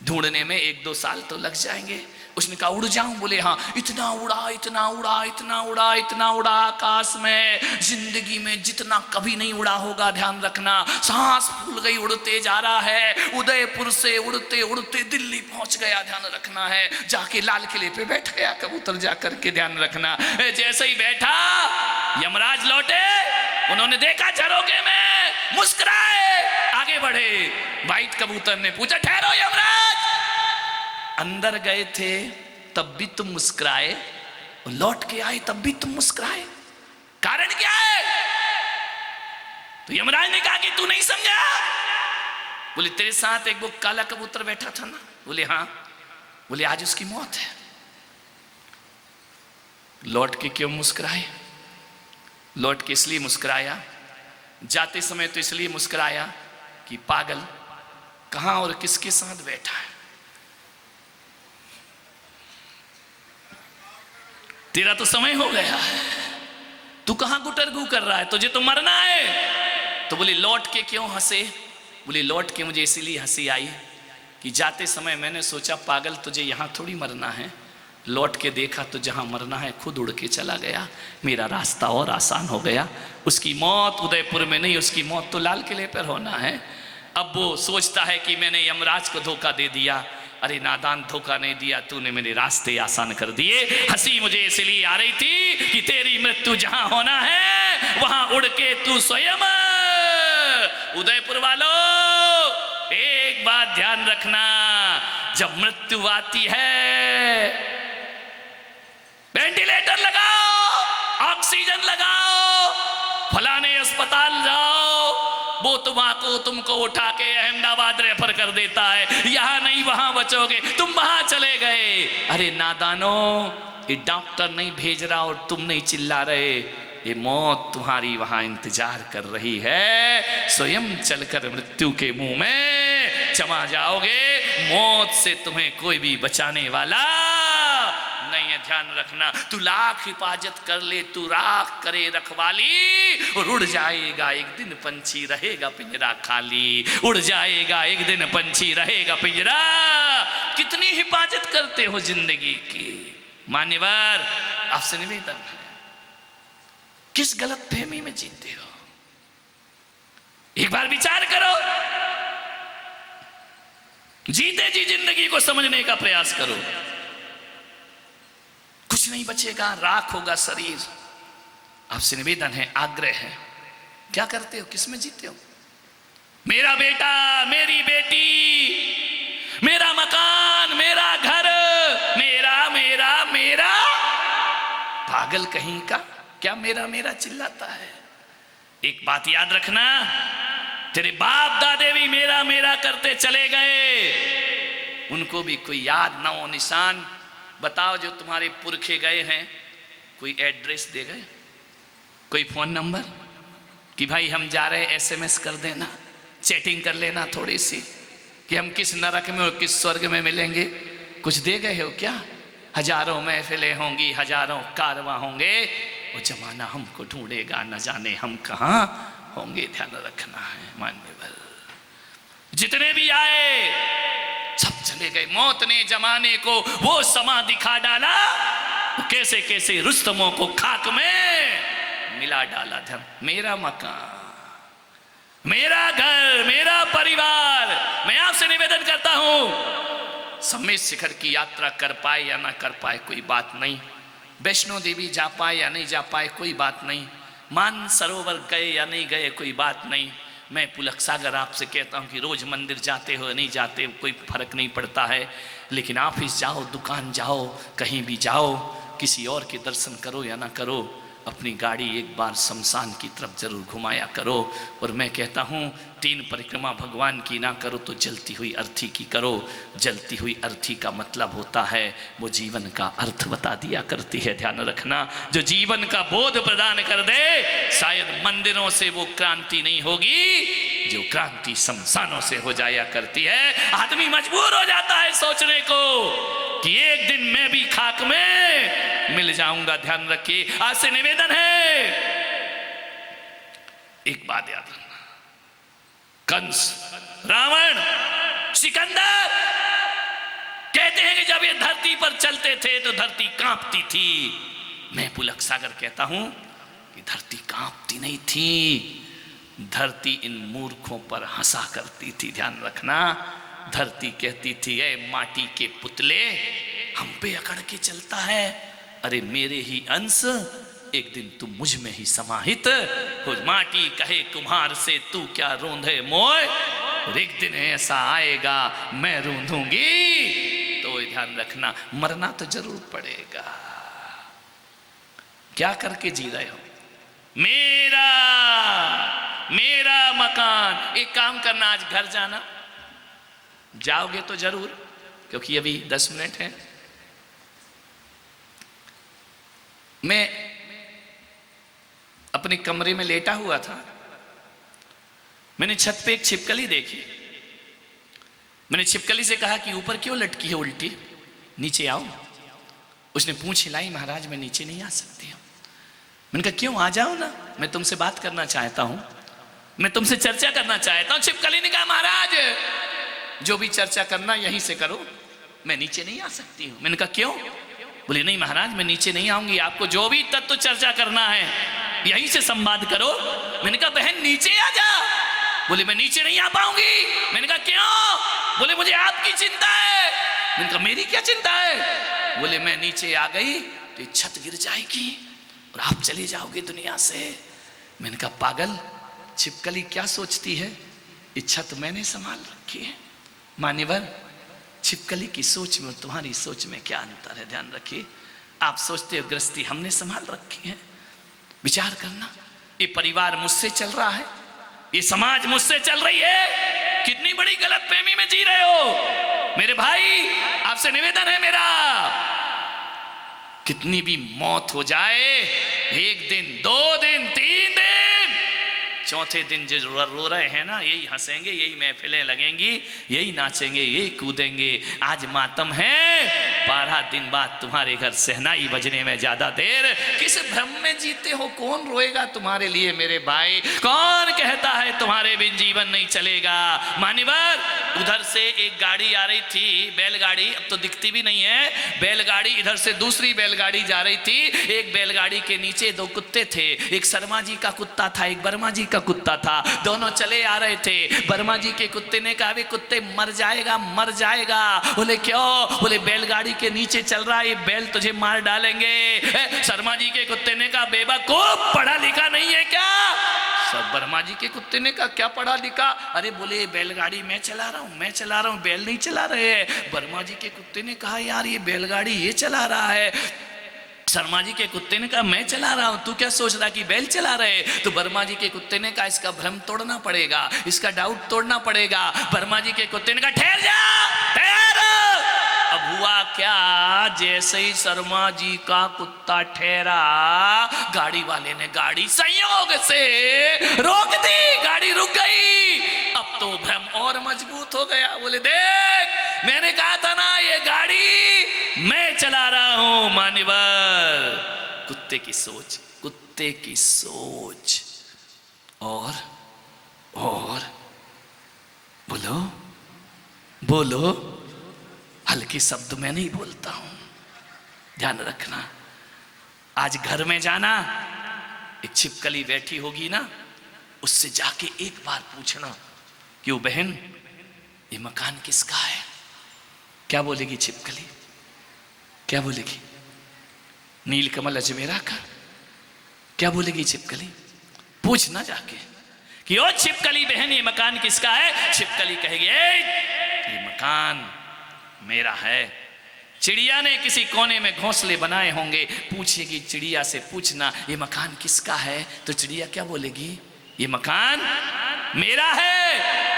ढूंढने में 1-2 साल तो लग जाएंगे। उसने कहा उड़ जाऊं? बोले हाँ। इतना उड़ा इतना उड़ा इतना उड़ा इतना उड़ा आकाश में, जिंदगी में जितना कभी नहीं उड़ा होगा, ध्यान रखना। सांस फूल गई, उड़ते जा रहा है। उदयपुर से उड़ते उड़ते दिल्ली पहुंच गया, ध्यान रखना है। जाके लाल किले पे बैठ गया कबूतर जाकर के, ध्यान रखना। जैसे ही बैठा यमराज लौटे, उन्होंने देखा झरोके में, मुस्कुराए, आगे बढ़े। वाइट कबूतर ने पूछा ठहरो यमराज, अंदर गए थे तब भी तुम मुस्कुराए, और लौट के आए तब भी तुम मुस्कुराए, कारण क्या है? तो यमराज ने कहा कि तू नहीं समझा। बोले तेरे साथ एक वो काला कबूतर बैठा था ना? बोले हाँ। बोले आज उसकी मौत है, लौट के क्यों मुस्कुराए? लौट के इसलिए मुस्कुराया, जाते समय तो इसलिए मुस्कुराया कि पागल कहां और किसके साथ बैठा है। तेरा तो समय हो गया है, तू कहां गुटरगू कर रहा है, तुझे तो मरना है। तो बोले लौट के क्यों हंसे? बोले लौट के मुझे इसीलिए हंसी आई कि जाते समय मैंने सोचा पागल तुझे यहां थोड़ी मरना है, लौट के देखा तो जहां मरना है खुद उड़ के चला गया, मेरा रास्ता और आसान हो गया। उसकी मौत उदयपुर में नहीं, उसकी मौत तो लाल किले पर होना है। अब वो सोचता है कि मैंने यमराज को धोखा दे दिया। अरे नादान, धोखा नहीं दिया, तूने मेरे रास्ते आसान कर दिए। हंसी मुझे इसलिए आ रही थी कि तेरी मृत्यु जहां होना है वहां उड़ के तू स्वयं। उदयपुर वालों एक बात ध्यान रखना, जब मृत्यु आती है वेंटिलेटर लगाओ, ऑक्सीजन लगाओ, फलाने अस्पताल जाओ, वो तुमको उठा के अहमदाबाद रेफर कर देता है, यहां नहीं वहां बचोगे, तुम वहां चले गए। अरे नादानो, ये डॉक्टर नहीं भेज रहा और तुम नहीं चिल्ला रहे, ये मौत तुम्हारी वहां इंतजार कर रही है। स्वयं चलकर मृत्यु के मुंह में चमा जाओगे, मौत से तुम्हें कोई भी बचाने वाला नहीं है, ध्यान रखना। तू लाख हिफाजत कर ले, तू राख करे रखवाली, और उड़ जाएगा एक दिन पंछी, रहेगा पिंजरा खाली। उड़ जाएगा एक दिन पंछी, रहेगा पिंजरा। कितनी हिफाजत करते हो जिंदगी की। मान्यवर, आपसे निवेदन है, किस गलत फहमी में जीते हो? एक बार विचार करो, जीते जी जिंदगी को समझने का प्रयास करो। कुछ नहीं बचेगा, राख होगा शरीर। आपसे निवेदन है, आग्रह है, क्या करते हो, किस में जीते हो? मेरा बेटा, मेरी बेटी, मेरा मकान, मेरा घर, मेरा मेरा मेरा, पागल कहीं का, क्या मेरा मेरा चिल्लाता है? एक बात याद रखना, तेरे बाप दादे भी मेरा मेरा करते चले गए, उनको भी कोई याद ना हो निशान। बताओ जो तुम्हारे पुरखे गए हैं, कोई एड्रेस दे गए, कोई फोन नंबर कि भाई हम जा रहे हैं, SMS कर देना, चैटिंग कर लेना थोड़ी सी कि हम किस नरक में और किस स्वर्ग में मिलेंगे, कुछ दे गए हो क्या? हजारों महफिलें होंगी, हजारों कारवां होंगे, वो जमाना हमको ढूंढेगा, न जाने हम कहाँ होंगे। ध्यान रखना है मान्यवर। जितने भी आए सब चले गए, मौत ने जमाने को वो समा दिखा डाला, कैसे कैसे रुस्तमों को खाक में मिला डाला। ध्यान, मेरा मकान, मेरा घर, मेरा परिवार, मैं आपसे निवेदन करता हूं, सम्मेद शिखर की यात्रा कर पाए या ना कर पाए कोई बात नहीं, वैष्णो देवी जा पाए या नहीं जा पाए कोई बात नहीं, मान सरोवर गए या नहीं गए कोई बात नहीं, मैं पुलक सागर आपसे कहता हूं कि रोज मंदिर जाते हो नहीं जाते कोई फर्क नहीं पड़ता है, लेकिन ऑफिस जाओ, दुकान जाओ, कहीं भी जाओ, किसी और के दर्शन करो या ना करो, अपनी गाड़ी एक बार शमशान की तरफ जरूर घुमाया करो। और मैं कहता हूँ 3 परिक्रमा भगवान की ना करो तो जलती हुई अर्थी की करो। जलती हुई अर्थी का मतलब होता है वो जीवन का अर्थ बता दिया करती है। ध्यान रखना, जो जीवन का बोध प्रदान कर दे, शायद मंदिरों से वो क्रांति नहीं होगी, जो क्रांति शमशानों से हो जाया करती है। आदमी मजबूर हो जाता है सोचने को कि एक दिन मैं भी खाक में मिल जाऊंगा। ध्यान रखिए, आज से निवेदन है, एक बात याद रखना, कंस, रावण, सिकंदर कहते हैं कि जब ये धरती पर चलते थे तो धरती कांपती थी। मैं पुलक सागर कहता हूं कि धरती कांपती नहीं थी, धरती इन मूर्खों पर हंसा करती थी। ध्यान रखना, धरती कहती थी ए माटी के पुतले, हम पे अकड़ के चलता है, अरे मेरे ही अंश, एक दिन तू मुझ में ही समाहित हो। माटी कहे कुम्हार से तू क्या रोंधे मोय, और एक दिन ऐसा आएगा मैं रोंधूंगी। तो ध्यान रखना, मरना तो जरूर पड़ेगा। क्या करके जी रहे हो? मेरा मेरा मकान। एक काम करना, आज घर जाना, जाओगे तो जरूर, क्योंकि अभी 10 मिनट है। मैं अपने कमरे में लेटा हुआ था, मैंने छत पे एक छिपकली देखी। मैंने छिपकली से कहा कि ऊपर क्यों लटकी है उल्टी, नीचे आओ। उसने पूंछ हिलाई, महाराज मैं नीचे नहीं आ सकती हूँ। मैंने कहा क्यों, आ जाओ ना, मैं तुमसे बात करना चाहता हूँ, मैं तुमसे चर्चा करना चाहता हूँ। छिपकली ने कहा महाराज जो भी चर्चा करना यहीं से करो, मैं नीचे नहीं आ सकती हूँ। मैंने कहा क्यों? बोले नहीं महाराज मैं नीचे नहीं आऊंगी, आपको जो भी तत्व चर्चा करना है यहीं से संवाद करो। मैंने कहा बहन नीचे आ जा। बोले मैं नीचे नहीं आ पाऊंगी। मैंने कहा क्यों? बोले मुझे आपकी चिंता है। मैंने कहा मेरी क्या चिंता है? बोले मैं नीचे आ गई तो छत गिर जाएगी और आप चले जाओगे दुनिया से। मैंने कहा पागल, छिपकली क्या सोचती है, ये छत मैंने संभाल रखी है। मान्यवर, छिपकली की सोच में तुम्हारी सोच में क्या अंतर है? ध्यान रखिए, आप सोचते हो गृहस्थी हमने संभाल रखी है। विचार करना, ये परिवार मुझसे चल रहा है, ये समाज मुझसे चल रही है, कितनी बड़ी गलतफहमी में जी रहे हो। मेरे भाई आपसे निवेदन है मेरा, कितनी भी मौत हो जाए, 1 दिन 2 दिन 3 दिन, चौथे दिन जो रो रहे हैं ना, यही हंसेंगे, यही महफिलें लगेंगी, यही नाचेंगे, यही कूदेंगे। आज मातम है, 12 दिन बाद तुम्हारे घर सहनाई बजने में ज्यादा देर। किस भ्रम में जीते हो? कौन रोएगा तुम्हारे लिए मेरे भाई? कौन कहता है तुम्हारे बिन जीवन नहीं चलेगा? मान्यवर, उधर से एक गाड़ी आ रही थी, बैलगाड़ी, अब तो दिखती भी नहीं है बैलगाड़ी। इधर से दूसरी बैलगाड़ी जा रही थी। एक बैलगाड़ी के नीचे 2 कुत्ते थे, एक शर्मा जी का कुत्ता था, एक वर्मा जी का कुत्ता था। दोनों चले आ रहे थे। वर्मा जी के कुत्ते ने कहा वे कुत्ते मर जाएगा मर जाएगा। बोले क्यों? बोले बैलगाड़ी के नीचे चल रहा है, ये बैल तुझे मार डालेंगे। शर्मा जी के कुत्ते ने कहा बेवकूफ, पढ़ा लिखा नहीं है क्या? सब वर्मा जी के कुत्ते ने कहा क्या पढ़ा लिखा? अरे बोले बैलगाड़ी मैं चला रहा हूँ, मैं चला रहा हूँ, बैल नहीं चला रहे हैं। वर्मा जी के कुत्ते ने कहा यार ये बैलगाड़ी ये चला रहा है। शर्मा जी के कुत्ते ने कहा मैं चला रहा हूं, तू क्या सोच रहा कि बैल चला रहे? तो वर्मा जी के कुत्ते ने कहा इसका भ्रम तोड़ना पड़ेगा, इसका डाउट तोड़ना पड़ेगा। वर्मा जी के कुत्ते ने कहा ठहर जा, ठहर। अब हुआ क्या, जैसे ही शर्मा जी का कुत्ता ठहरा, गाड़ी वाले ने गाड़ी संयोग से रोक दी, गाड़ी रुक गई। अब तो भ्रम और मजबूत हो गया। बोले देख, मैंने कहा था ना ये गाड़ी मैं चला रहा हूं। मान्यवर, कुत्ते की सोच, कुत्ते की सोच। और बोलो बोलो, हल्के शब्द में नहीं बोलता हूं, ध्यान रखना। आज घर में जाना, एक छिपकली बैठी होगी ना, उससे जाके एक बार पूछना कि वो बहन ये मकान किसका है? क्या बोलेगी छिपकली? क्या बोलेगी? नीलकमल अजमेरा का? क्या बोलेगी छिपकली? पूछना जाके कि ओ छिपकली बहन ये मकान किसका है? छिपकली कहेगी ये मकान मेरा है। चिड़िया ने किसी कोने में घोंसले बनाए होंगे, पूछेगी चिड़िया से, पूछना ये मकान किसका है? तो चिड़िया क्या बोलेगी? ये मकान मेरा है।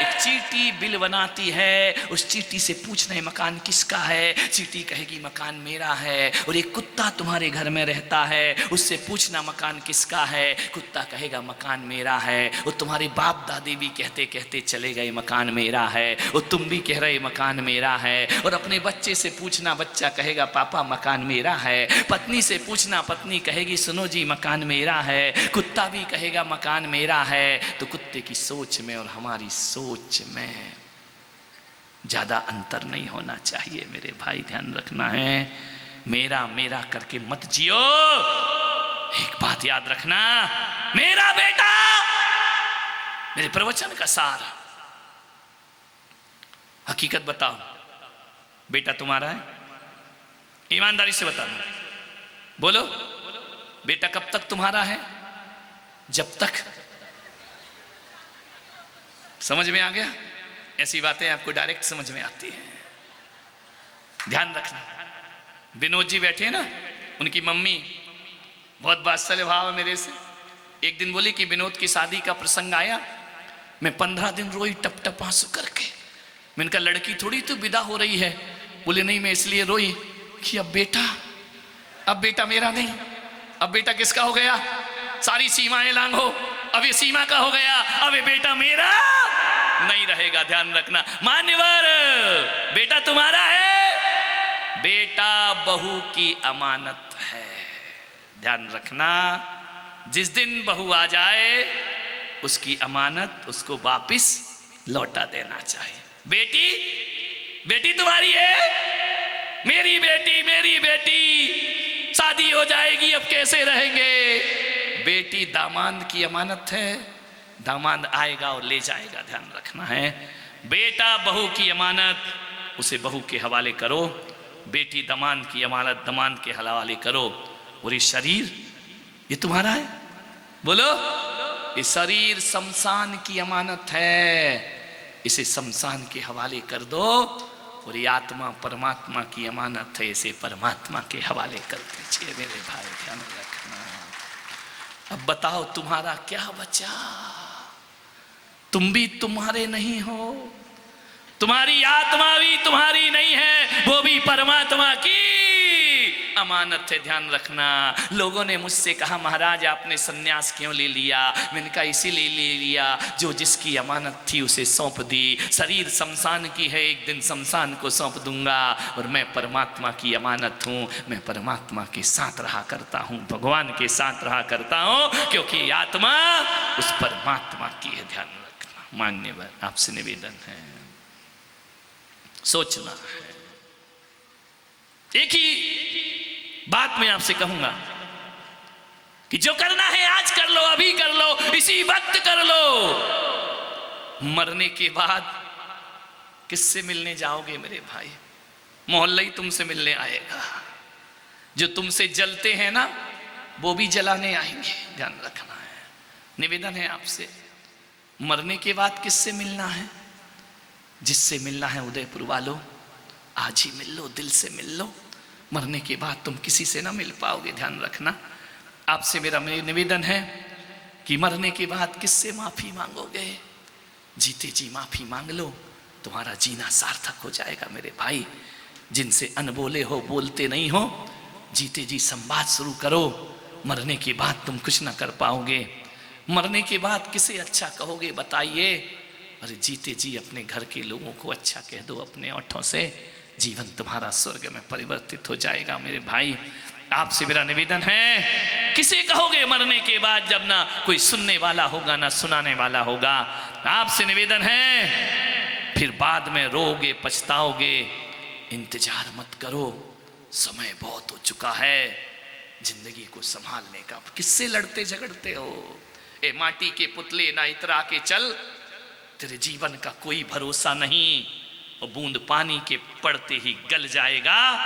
एक चींटी बिल बनाती है, उस चींटी से पूछना ये मकान किसका है? चींटी कहेगी मकान मेरा है। और एक कुत्ता तुम्हारे घर में रहता है, उससे पूछना मकान किसका है? कुत्ता कहेगा मकान मेरा है। और तुम्हारे बाप दादी भी कहते कहते चले गए मकान मेरा है, और तुम भी कह रहे मकान मेरा है। और अपने बच्चे से पूछना, बच्चा कहेगा पापा मकान मेरा है। पत्नी से पूछना, पत्नी कहेगी सुनो जी मकान मेरा है। कुत्ता भी कहेगा मकान मेरा है। तो कुत्ते की सोच में और हमारी सोच में ज्यादा अंतर नहीं होना चाहिए मेरे भाई, ध्यान रखना है। मेरा मेरा करके मत जियो। एक बात याद रखना, मेरा बेटा, मेरे प्रवचन का सार, हकीकत बताओ, बेटा तुम्हारा है? ईमानदारी से बताना, बोलो बेटा कब तक तुम्हारा है? जब तक, समझ में आ गया? ऐसी बातें आपको डायरेक्ट समझ में आती हैं, ध्यान रखना। विनोद जी बैठे हैं ना, उनकी मम्मी बहुत वात्सल्य भाव है मेरे से। एक दिन बोली कि विनोद की शादी का प्रसंग आया, मैं 15 दिन रोई टप टप आंसू करके। मैंने कहा लड़की थोड़ी तो विदा हो रही है। बोले नहीं, मैं इसलिए रोई कि अब बेटा मेरा नहीं, अब बेटा किसका हो गया? सारी सीमाएं लांघो, अब ये सीमा का हो गया, अब ये बेटा मेरा नहीं रहेगा। ध्यान रखना मान्यवर, बेटा तुम्हारा है, बेटा बहू की अमानत है। ध्यान रखना, जिस दिन बहू आ जाए उसकी अमानत उसको वापिस लौटा देना चाहिए। बेटी तुम्हारी है, मेरी बेटी शादी हो जाएगी, अब कैसे रहेंगे? बेटी दामाद की अमानत है, दामाद आएगा और ले जाएगा, ध्यान रखना है। बेटा बहू की अमानत, उसे बहू के हवाले करो। बेटी दामाद की अमानत दामाद के हवाले करो। और ये शरीर ये तुम्हारा है, बोलो, ये शरीर शमशान की अमानत है, इसे शमशान के हवाले कर दो। और ये आत्मा परमात्मा की अमानत है, इसे परमात्मा के हवाले कर दीजिए मेरे भाई, ध्यान रखना। अब बताओ तुम्हारा क्या बचा? तुम भी तुम्हारे नहीं हो, तुम्हारी आत्मा भी तुम्हारी नहीं है, वो भी परमात्मा की अमानत है, ध्यान रखना। लोगों ने मुझसे कहा महाराज आपने सन्यास क्यों ले लिया? मैंने कहा इसीलिए ले लिया, जो जिसकी अमानत थी उसे सौंप दी। शरीर शमशान की है, एक दिन शमशान को सौंप दूंगा। और मैं परमात्मा की अमानत हूँ, मैं परमात्मा के साथ रहा करता हूँ, भगवान के साथ रहा करता हूँ, क्योंकि आत्मा उस परमात्मा की है, ध्यान रखना। मान्यवर आपसे निवेदन है, सोचना है। एक ही बात मैं आपसे कहूंगा कि जो करना है आज कर लो, अभी कर लो, इसी वक्त कर लो। मरने के बाद किससे मिलने जाओगे मेरे भाई? मोहल्ला ही तुमसे मिलने आएगा। जो तुमसे जलते हैं ना, वो भी जलाने आएंगे, ध्यान रखना है। निवेदन है आपसे, मरने के बाद किससे मिलना है? जिससे मिलना है उदयपुर वालों, आज ही मिल लो, दिल से मिल लो। मरने के बाद तुम किसी से ना मिल पाओगे, ध्यान रखना। आपसे मेरा निवेदन है कि मरने के बाद किससे माफी मांगोगे? जीते जी माफी मांग लो, तुम्हारा जीना सार्थक हो जाएगा मेरे भाई। जिनसे अनबोले हो, बोलते नहीं हो, जीते जी संवाद शुरू करो। मरने के बाद तुम कुछ ना कर पाओगे। मरने के बाद किसे अच्छा कहोगे बताइए? अरे जीते जी अपने घर के लोगों को अच्छा कह दो अपने ओठों से, जीवन तुम्हारा स्वर्ग में परिवर्तित हो जाएगा मेरे भाई। आपसे मेरा निवेदन है, किसे कहोगे मरने के बाद जब ना कोई सुनने वाला होगा ना सुनाने वाला होगा? आपसे निवेदन है, फिर बाद में रोगे पछताओगे। इंतजार मत करो, समय बहुत हो चुका है जिंदगी को संभालने का। किससे लड़ते झगड़ते हो? ए माटी के पुतले ना इतरा के चल, तेरे जीवन का कोई भरोसा नहीं। और बूंद पानी के पड़ते ही गल जाएगा,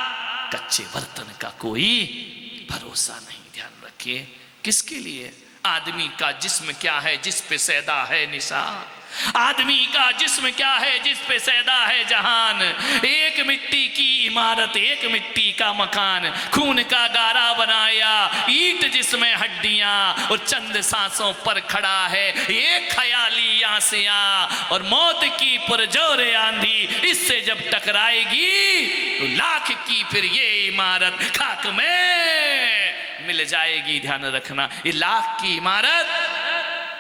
कच्चे बर्तन का कोई भरोसा नहीं। ध्यान रखिए। किसके लिए? आदमी का जिस्म क्या है जिस पे सैदा है निशा? आदमी का जिस्म क्या है जिस पे सैदा है जहान? एक मिट्टी की इमारत, एक मिट्टी का मकान, खून का गारा बनाया, ईंट जिसमें हड्डियां, और चंद सांसों पर खड़ा है एक ख्याली आसिया। और मौत की पुरजोर आंधी इससे जब टकराएगी तो लाख की फिर ये इमारत खाक में मिल जाएगी। ध्यान रखना, ये लाख की इमारत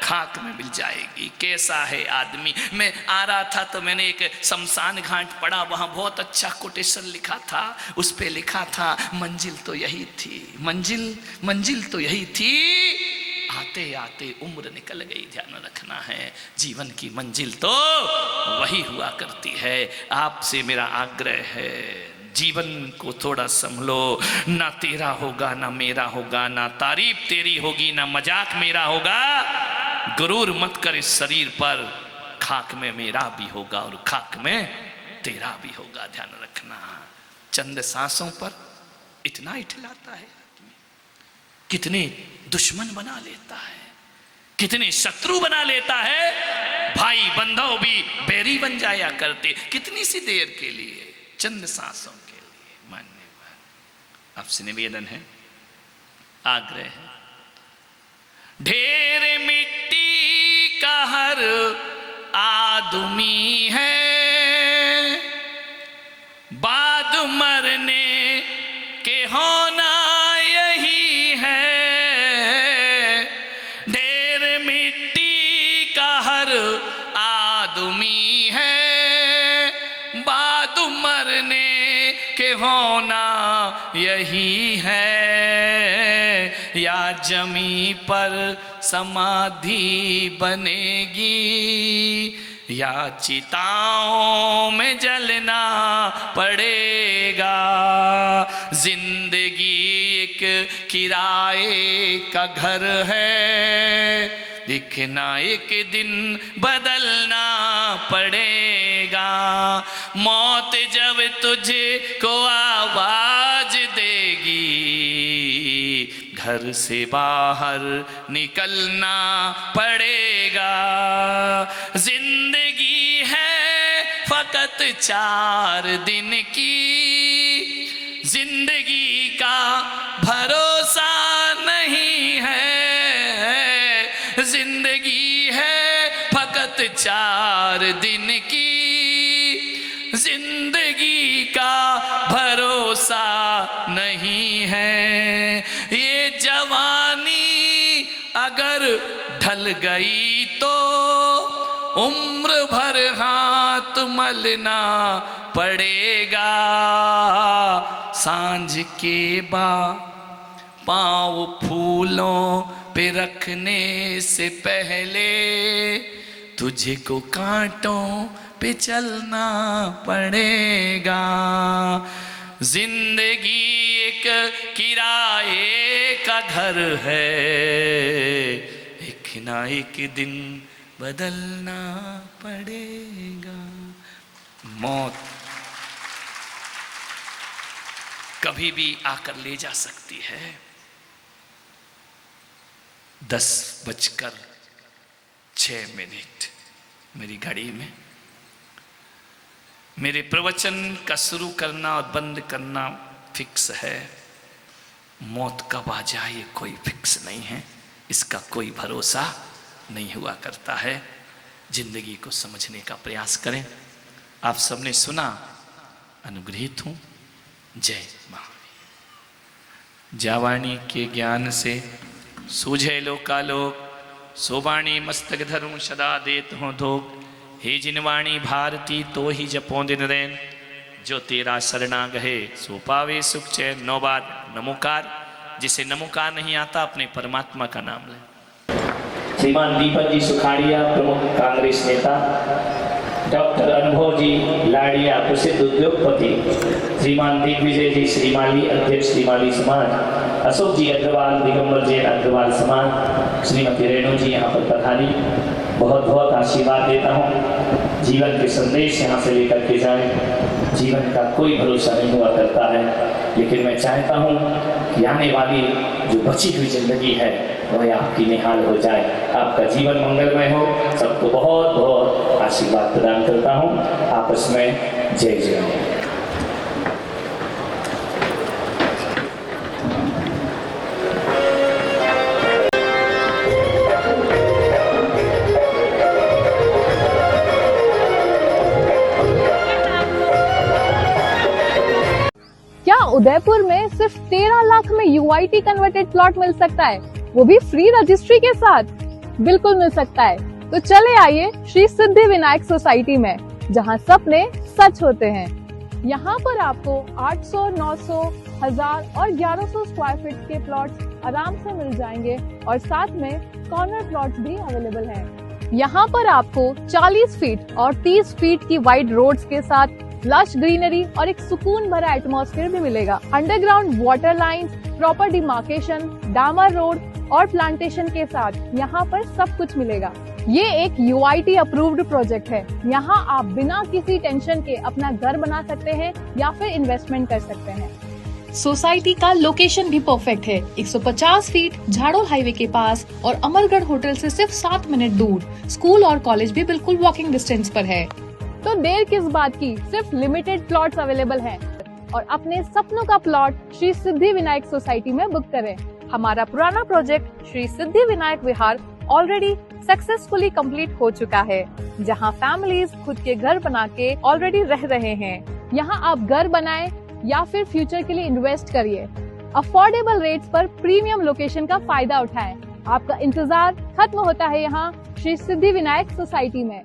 खाक में मिल जाएगी। कैसा है आदमी? मैं आ रहा था तो मैंने एक शमशान घाट पढ़ा, वहां बहुत अच्छा कोटेशन लिखा था। उस पे लिखा था, मंजिल तो यही थी, मंजिल तो यही थी, आते आते उम्र निकल गई। ध्यान रखना है, जीवन की मंजिल तो वही हुआ करती है। आपसे मेरा आग्रह है, जीवन को थोड़ा संभलो। ना तेरा होगा ना मेरा होगा, ना तारीफ तेरी होगी ना मजाक मेरा होगा। गुरूर मत कर इस शरीर पर, खाक में मेरा भी होगा और खाक में तेरा भी होगा। ध्यान रखना, चंद सांसों पर इतना इठलाता है, कितने दुश्मन बना लेता है, कितने शत्रु बना लेता है। भाई बंधु भी बैरी बन जाया करते, कितनी सी देर के लिए, चंद सांसों के लिए। मान्यवर, आपसे निवेदन है, आग्रह है, ढेर मिट्टी का हर आदमी है, बाद मरने के होना यही है। ढेर मिट्टी का हर आदमी है, बाद मरने के होना यही है। या जमी पर समाधि बनेगी, या चिताओं में जलना पड़ेगा। जिंदगी एक किराए का घर है, दिखना एक दिन बदलना पड़ेगा। मौत जब तुझे को आवाज देगी, घर से बाहर निकलना पड़ेगा। जिंदगी है फकत 4 दिन की, जिंदगी का भरोसा नहीं है। जिंदगी है फकत 4 दिन की, जिंदगी का भरोसा नहीं है। ये जवानी अगर ढल गई तो उम्र भर हाथ मलना पड़ेगा। सांझ के बाद पाँव फूलों पे रखने से पहले तुझे को कांटों पे चलना पड़ेगा। जिंदगी एक किराए का घर है, एक ना एक दिन बदलना पड़ेगा। मौत कभी भी आकर ले जा सकती है। 10:06 मेरी घड़ी में मेरे प्रवचन का शुरू करना और बंद करना फिक्स है, मौत कब आ जाए कोई फिक्स नहीं है, इसका कोई भरोसा नहीं हुआ करता है। जिंदगी को समझने का प्रयास करें। आप सबने सुना, अनुग्रहित हूं। जय महावीर। जावाणी के ज्ञान से सूझे लोकालोक, सोवाणी मस्तक धरूं सदा देत हो धोख। हे जिनवाणी भारती तो ही जपो दिन रैन, जो तेरा शरणा गहे सो पावे सुख चैन। 9 बार नमोकार। जिसे नमोकार नहीं आता अपने परमात्मा का नाम ले। श्रीमान दीपक जी सुखाड़िया प्रमुख कांग्रेस नेता, डॉक्टर अनुभव जी लाड़िया प्रसिद्ध उद्योगपति, श्रीमान दिग्विजय जी श्रीमाली अध्यक्ष श्रीमाली समाज, अशोक जी अग्रवाल दिगंबर जैन अग्रवाल समाज, श्रीमती रेणु जी यहाँ पर पधारी, बहुत बहुत आशीर्वाद देता हूँ। जीवन के संदेश यहाँ से लेकर के जाए। जीवन का कोई भरोसा नहीं हुआ करता है, लेकिन मैं चाहता हूँ कि आने वाली जो बची हुई जिंदगी है वह आपकी निहाल हो जाए। आपका जीवन मंगलमय हो। सबको बहुत बहुत आशीर्वाद प्रदान करता हूँ। आपस में जय जय। क्या उदयपुर में सिर्फ 13 लाख में UIT कन्वर्टेड प्लॉट मिल सकता है, वो भी फ्री रजिस्ट्री के साथ? बिल्कुल मिल सकता है। तो चले आइए श्री सिद्धि विनायक सोसाइटी में, जहां सपने सच होते हैं। यहाँ पर आपको 800, 900, 1000 और 1100 स्क्वायर फीट के प्लॉट्स आराम से मिल जाएंगे और साथ में कॉर्नर प्लॉट्स भी अवेलेबल हैं। यहाँ पर आपको 40 फीट और 30 फीट की वाइड रोड्स के साथ लश ग्रीनरी और एक सुकून भरा एटमॉस्फेयर भी मिलेगा। Underground water lines, proper demarcation, डामर रोड और प्लांटेशन के साथ यहाँ पर सब कुछ मिलेगा। ये एक UIT अप्रूव्ड प्रोजेक्ट है। यहाँ आप बिना किसी टेंशन के अपना घर बना सकते हैं या फिर इन्वेस्टमेंट कर सकते हैं। सोसाइटी का लोकेशन भी परफेक्ट है। 150 फीट झाड़ोल हाईवे के पास और अमरगढ़ होटल से सिर्फ 7 मिनट दूर। स्कूल और कॉलेज भी बिल्कुल वॉकिंग डिस्टेंस पर है। तो देर किस बात की, सिर्फ लिमिटेड प्लॉट्स अवेलेबल हैं और अपने सपनों का प्लॉट श्री सिद्धि विनायक सोसाइटी में बुक करें। हमारा पुराना प्रोजेक्ट श्री सिद्धि विनायक विहार ऑलरेडी सक्सेसफुली कंप्लीट हो चुका है, जहां फैमिलीज खुद के घर बना के ऑलरेडी रह रहे हैं। यहां आप घर बनाएं या फिर फ्यूचर के लिए इन्वेस्ट करिए। अफोर्डेबल रेट्स पर प्रीमियम लोकेशन का फायदा उठाएं। आपका इंतजार खत्म होता है यहाँ श्री सिद्धि विनायक सोसाइटी में।